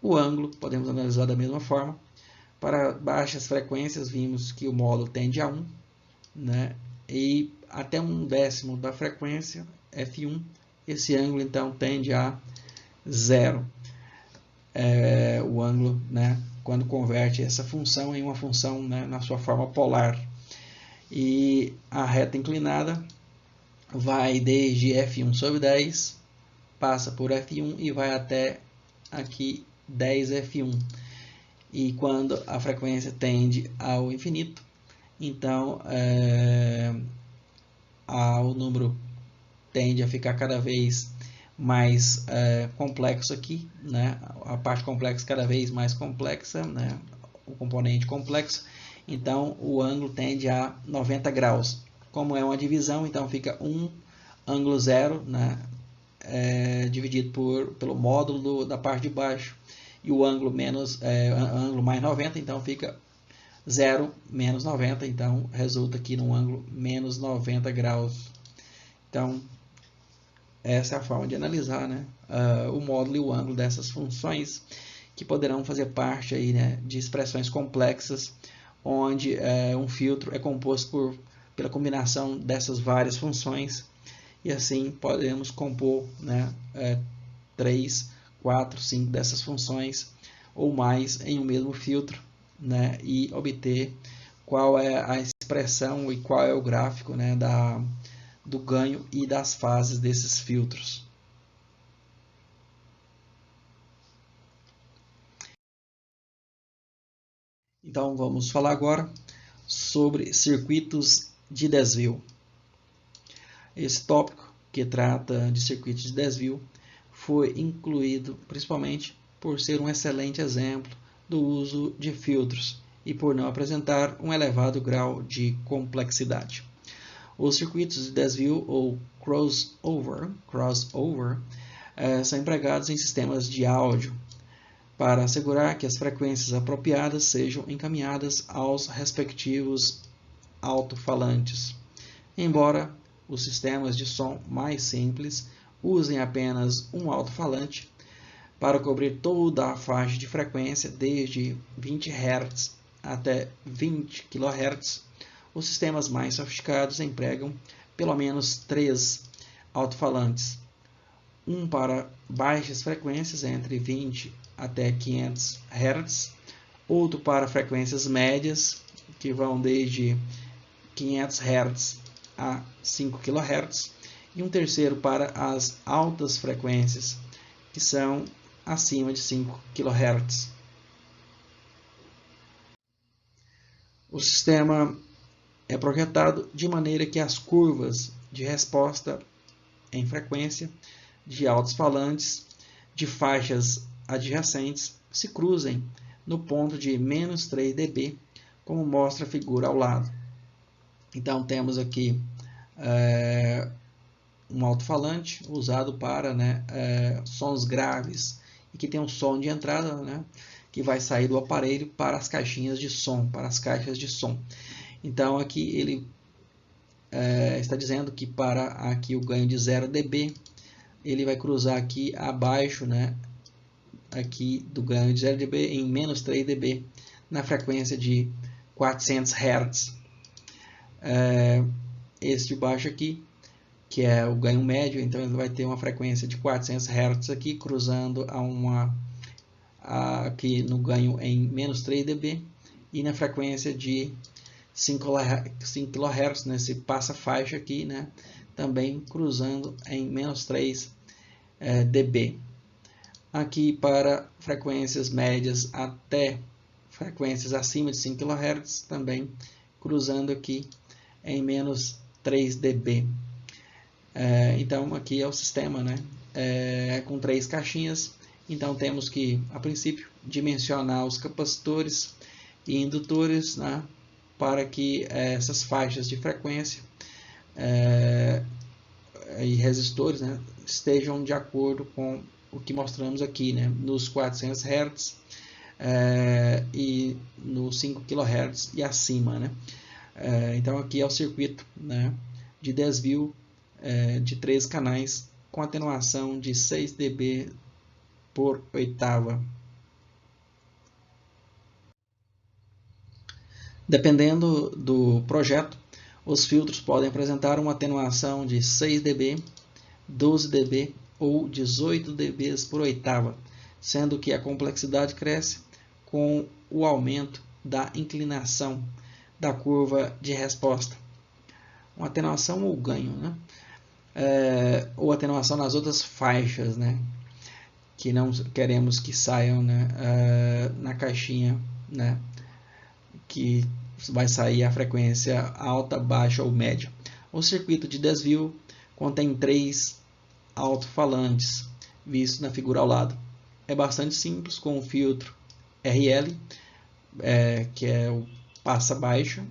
S1: O ângulo podemos analisar da mesma forma. Para baixas frequências, vimos que o módulo tende a 1, né? E até 1/10 da frequência, F1, esse ângulo então tende a zero. O ângulo, né, quando converte essa função em uma função, né, na sua forma polar. E a reta inclinada vai desde F1 sobre 10, passa por F1 e vai até aqui 10 F1. E quando a frequência tende ao infinito, então o número tende a ficar cada vez mais complexo aqui, né? A parte complexa cada vez mais complexa, né? O componente complexo. Então o ângulo tende a 90 graus. Como é uma divisão, então fica 1 ângulo zero, né? Dividido pelo módulo da parte de baixo, e o ângulo ângulo mais 90, então fica 0 menos 90, então resulta aqui num ângulo menos 90 graus. Então, essa é a forma de analisar, né, o módulo e o ângulo dessas funções, que poderão fazer parte aí, né, de expressões complexas, onde um filtro é composto pela combinação dessas várias funções, e assim podemos compor, né, 3, 4, 5 dessas funções ou mais em um mesmo filtro, né, e obter qual é a expressão e qual é o gráfico, né, do ganho e das fases desses filtros. Então vamos falar agora sobre circuitos de desvio. Esse tópico, que trata de circuitos de desvio, foi incluído principalmente por ser um excelente exemplo do uso de filtros e por não apresentar um elevado grau de complexidade. Os circuitos de desvio ou crossover são empregados em sistemas de áudio para assegurar que as frequências apropriadas sejam encaminhadas aos respectivos alto-falantes. Embora os sistemas de som mais simples usem apenas um alto-falante para cobrir toda a faixa de frequência desde 20 Hz até 20 kHz, os sistemas mais sofisticados empregam pelo menos 3 alto-falantes, um para baixas frequências entre 20 até 500 Hz, outro para frequências médias, que vão desde 500 Hz a 5 kHz, e um terceiro para as altas frequências, que são acima de 5 kHz. O sistema é projetado de maneira que as curvas de resposta em frequência de altos falantes de faixas adjacentes se cruzem no ponto de menos 3 dB, como mostra a figura ao lado. Então temos aqui um alto-falante usado para sons graves e que tem um som de entrada, que vai sair do aparelho para as caixinhas de som, para as caixas de som. Então aqui ele está dizendo que para aqui o ganho de 0 dB, ele vai cruzar aqui abaixo, aqui do ganho de 0 dB em menos 3 dB na frequência de 400 Hz. Esse de baixo aqui, que é o ganho médio, então ele vai ter uma frequência de 400 Hz aqui, cruzando aqui no ganho em menos 3 dB e na frequência de 5 kHz, nesse passa-faixa aqui, também cruzando em menos 3 dB. Aqui para frequências médias até frequências acima de 5 kHz, também cruzando aqui em menos 3 dB. Então aqui é o sistema, com 3 caixinhas. Então temos que, a princípio, dimensionar os capacitores e indutores, para que essas faixas de frequência e resistores estejam de acordo com o que mostramos aqui, nos 400 Hz e nos 5 kHz e acima. Então aqui é o circuito de desvio de 3 canais com atenuação de 6 dB por oitava. Dependendo do projeto, os filtros podem apresentar uma atenuação de 6 dB, 12 dB ou 18 dB por oitava, sendo que a complexidade cresce com o aumento da inclinação da curva de resposta. Uma atenuação ou ganho, ou atenuação nas outras faixas, que não queremos que saiam na caixinha, que vai sair a frequência alta, baixa ou média. O circuito de desvio contém 3 alto-falantes, visto na figura ao lado. É bastante simples, com o filtro RL, que é o passa-baixo,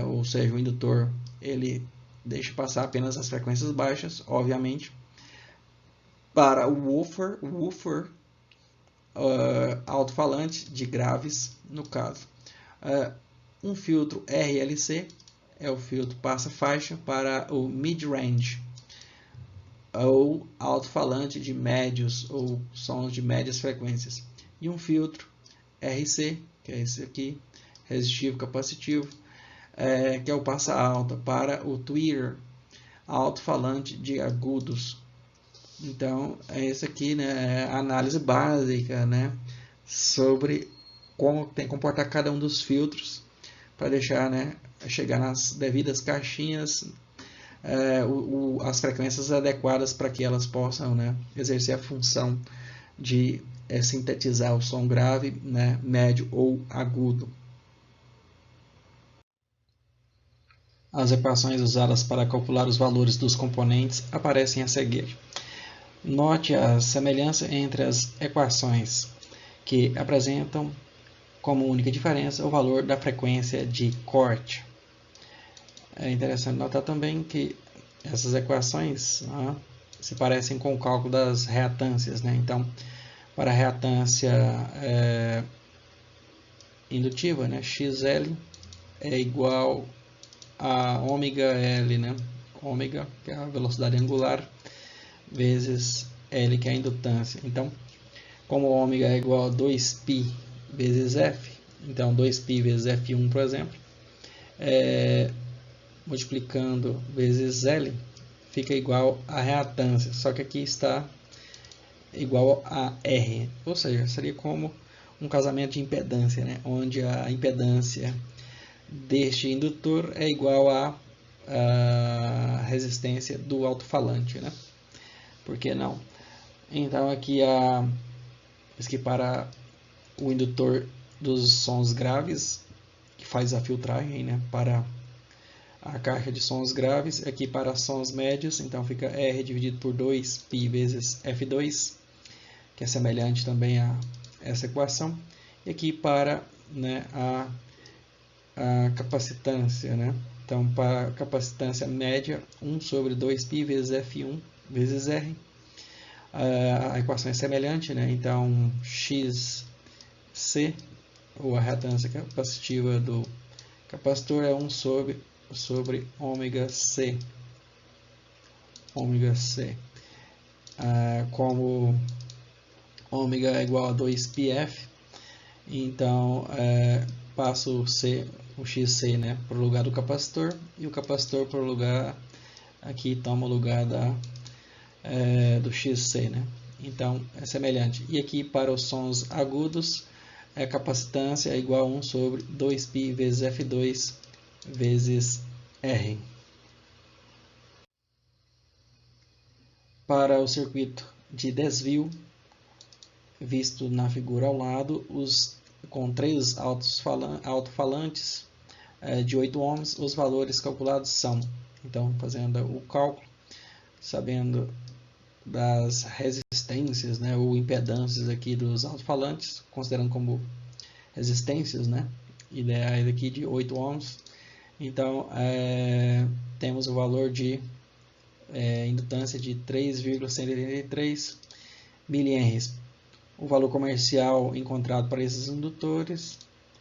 S1: ou seja, o indutor ele deixa passar apenas as frequências baixas, obviamente. Para o woofer, alto-falante de graves, no caso. Um filtro RLC é o filtro passa-faixa para o mid-range, ou alto-falante de médios ou sons de médias frequências. E um filtro RC, que é esse aqui, resistivo capacitivo, que é o passa-alta para o tweeter, alto-falante de agudos. Então, esse aqui é a análise básica sobre como tem que comportar cada um dos filtros para deixar chegar nas devidas caixinhas as frequências adequadas para que elas possam exercer a função de sintetizar o som grave, médio ou agudo. As equações usadas para calcular os valores dos componentes aparecem a seguir. Note a semelhança entre as equações, que apresentam como única diferença o valor da frequência de corte. É interessante notar também que essas equações se parecem com o cálculo das reatâncias. Então, para a reatância indutiva, XL é igual a ômega L, ômega, que é a velocidade angular, vezes L, que é a indutância. Então, como ômega é igual a 2π vezes F, então 2π vezes F1, por exemplo, multiplicando vezes L, fica igual a reatância, só que aqui está igual a R, ou seja, seria como um casamento de impedância, onde a impedância deste indutor é igual à resistência do alto-falante, Por que não? Então aqui para o indutor dos sons graves, que faz a filtragem para a caixa de sons graves, aqui para sons médios, então fica R dividido por 2π vezes F2, que é semelhante também a essa equação. E aqui para, né, a capacitância, né? Então, para a capacitância média, 1 sobre 2π vezes F1 vezes R. A equação é semelhante, né? Então, XC, ou a reatância capacitiva do capacitor, é 1 sobre ômega C. Ômega C. Como ômega é igual a 2πf, então passo o XC, né, para o lugar do capacitor, e o capacitor para o lugar, aqui toma o lugar do XC, né? Então é semelhante. E aqui para os sons agudos, a capacitância é igual a 1 sobre 2π vezes F2 vezes R. Para o circuito de desvio, visto na figura ao lado, com 3 alto-falantes de 8 ohms, os valores calculados são, então fazendo o cálculo, sabendo das resistências, né, ou impedâncias aqui dos alto-falantes, considerando como resistências, né, ideais aqui de 8 ohms, então temos o valor de indutância de 3,183 mH. O valor comercial encontrado para esses indutores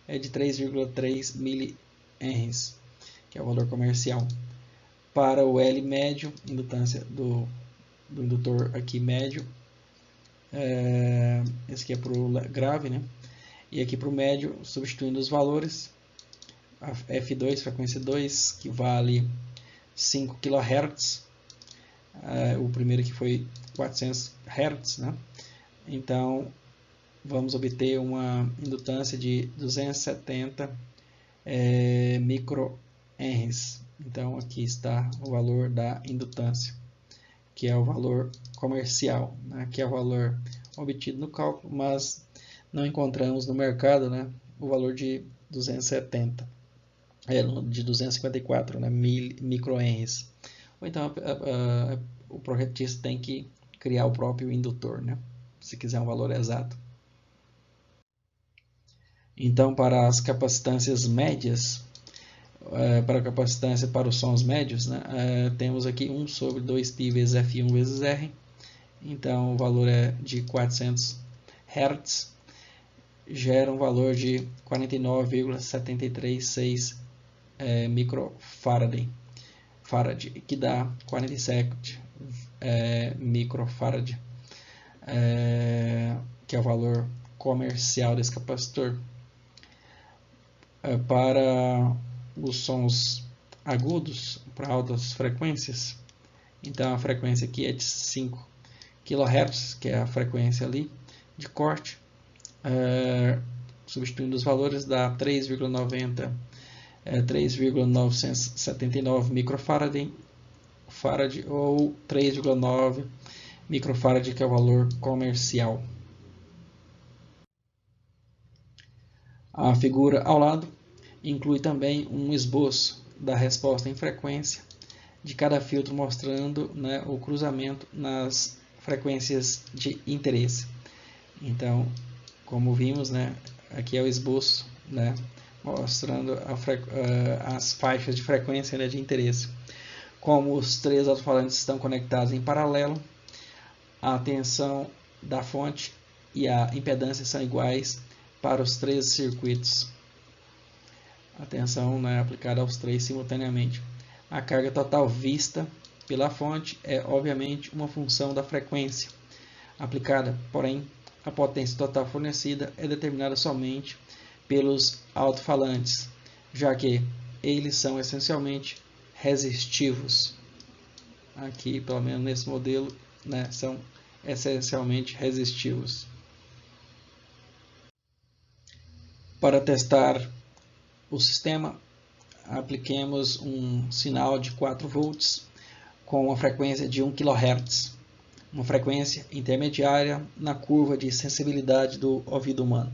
S1: é de 3,3 mH, que é o valor comercial. Para o L médio, indutância do indutor aqui médio, esse aqui é para o grave, né? E aqui para o médio, substituindo os valores, a F2, frequência 2, que vale 5 kHz, o primeiro aqui foi 400 Hz, né? Então, vamos obter uma indutância de 270 microhenries. Então, aqui está o valor da indutância, que é o valor comercial, né? Que é o valor obtido no cálculo, mas não encontramos no mercado, né, o valor de 270, de 254, né, microhenries. Ou então o projetista tem que criar o próprio indutor, né, se quiser um valor exato. Então, para as capacitâncias médias, para a capacitância para os sons médios, né, temos aqui 1 sobre 2π vezes F1 vezes R. Então, o valor é de 400 Hz, gera um valor de 49,736 microfarad, que dá 47 microfarad, que é o valor comercial desse capacitor. Para os sons agudos, para altas frequências, então a frequência aqui é de 5 kHz, que é a frequência ali de corte, substituindo os valores dá 3,979 microfarad, ou 3,9 microfarad, que é o valor comercial. A figura ao lado inclui também um esboço da resposta em frequência de cada filtro, mostrando, né, o cruzamento nas frequências de interesse. Então, como vimos, né, aqui é o esboço, né, mostrando as faixas de frequência, né, de interesse. Como os 3 alto-falantes estão conectados em paralelo, a tensão da fonte e a impedância são iguais para os 3 circuitos. A tensão, né, aplicada aos 3 simultaneamente. A carga total vista pela fonte é, obviamente, uma função da frequência aplicada, porém, a potência total fornecida é determinada somente pelos alto-falantes, já que eles são essencialmente resistivos. Aqui, pelo menos nesse modelo, né, são essencialmente resistivos. Para testar o sistema, apliquemos um sinal de 4 volts com uma frequência de 1 kHz, uma frequência intermediária na curva de sensibilidade do ouvido humano,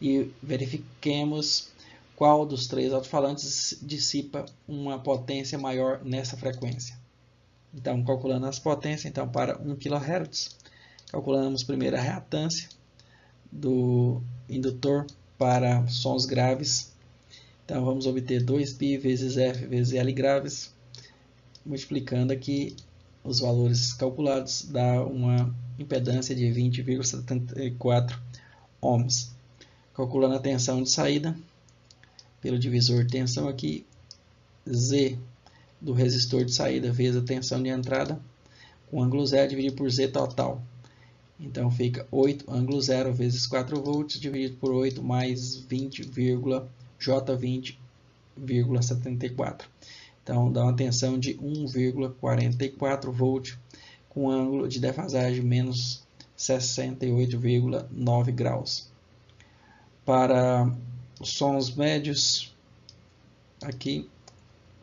S1: e verifiquemos qual dos 3 alto-falantes dissipa uma potência maior nessa frequência. Então, calculando as potências, então para 1 kHz, Calculamos primeiro a reatância do indutor para sons graves. Então vamos obter 2π vezes F vezes L graves, multiplicando aqui os valores calculados, dá uma impedância de 20,74 ohms. Calculando a tensão de saída, pelo divisor de tensão aqui, Z do resistor de saída vezes a tensão de entrada, com ângulo zero dividido por Z total. Então fica 8 ângulo zero vezes 4 volts dividido por 8 mais 20,J20,74. Então dá uma tensão de 1,44 volts com ângulo de defasagem menos 68,9 graus. Para os sons médios, aqui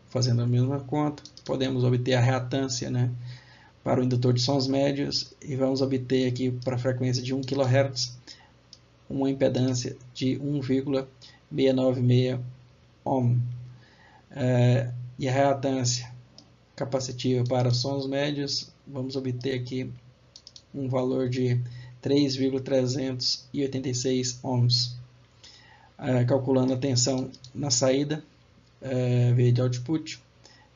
S1: fazendo a mesma conta, podemos obter a reatância, né, para o indutor de sons médios, e vamos obter aqui para a frequência de 1 kHz uma impedância de 1,696 ohm. E a reatância capacitiva para sons médios, vamos obter aqui um valor de 3,386 ohms. Calculando a tensão na saída, V de output,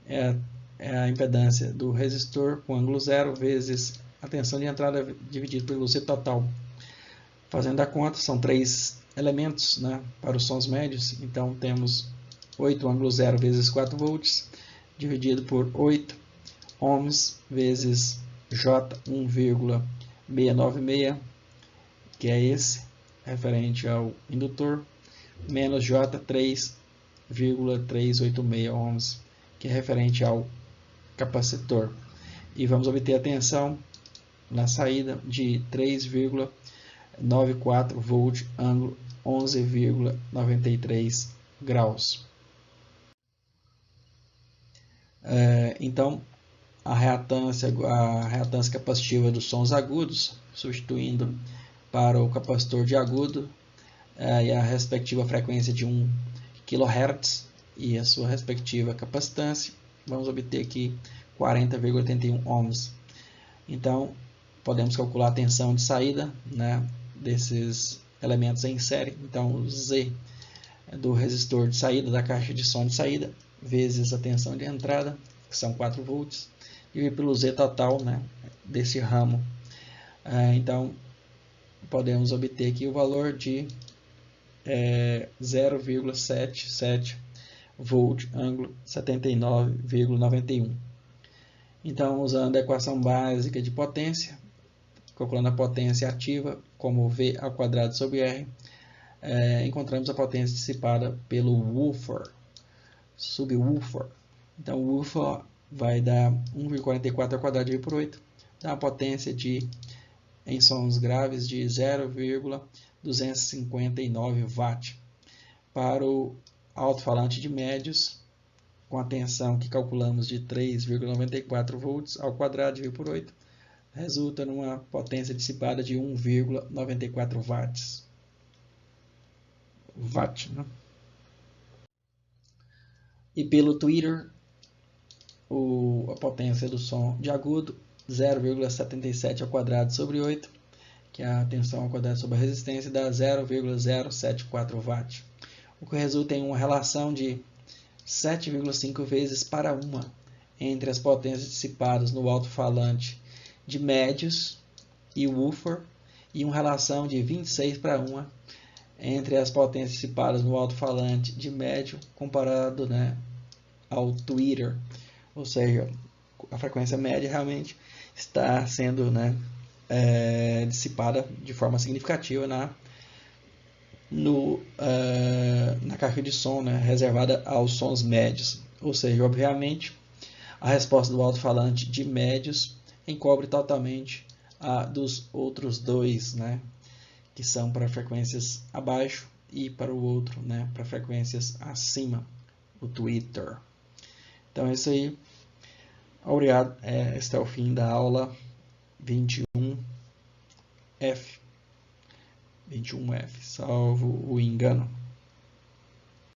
S1: é a impedância do resistor com ângulo zero vezes a tensão de entrada dividido pelo Z total. Fazendo a conta, são 3 elementos, né, para os sons médios, então temos 8 ângulo zero vezes 4 volts, dividido por 8 ohms vezes J 1,696, que é esse, referente ao indutor, menos J 3,386 ohms, que é referente ao capacitor. E vamos obter a tensão na saída de 3,94 volt, ângulo 11,93 graus. Então, a reatância capacitiva dos sons agudos, substituindo para o capacitor de agudo, e a respectiva frequência de 1 kHz e a sua respectiva capacitância, vamos obter aqui 40,81 ohms. Então, podemos calcular a tensão de saída, né, desses elementos em série. Então, o Z do resistor de saída, da caixa de som de saída, vezes a tensão de entrada, que são 4 volts, e pelo Z total, né, desse ramo. Então, podemos obter aqui o valor de 0,77 volt, ângulo 79,91. Então, usando a equação básica de potência, calculando a potência ativa como V ao quadrado sobre R, encontramos a potência dissipada pelo subwoofer. Então, o woofer vai dar 1,44 ao quadrado dividido por 8, dá uma potência em sons graves de 0,259 watt. Para o alto-falante de médios, com a tensão que calculamos de 3,94 volts ao quadrado dividido por 8, resulta numa potência dissipada de 1,94 watts. Né? E pelo tweeter, a potência do som de agudo, 0,77 ao quadrado sobre 8, que é a tensão ao quadrado sobre a resistência, dá 0,074 watt. O que resulta em uma relação de 7,5 vezes para 1 entre as potências dissipadas no alto-falante de médios e woofer, e uma relação de 26 para 1 entre as potências dissipadas no alto-falante de médio comparado, né, ao tweeter. Ou seja, a frequência média realmente está sendo, né, dissipada de forma significativa na caixa de som, né, reservada aos sons médios. Ou seja, obviamente, a resposta do alto-falante de médios encobre totalmente a dos outros dois, né, que são para frequências abaixo, e para o outro, né, para frequências acima, o tweeter. Então é isso aí. Obrigado. Este é o fim da aula 21F. 21F, salvo o engano.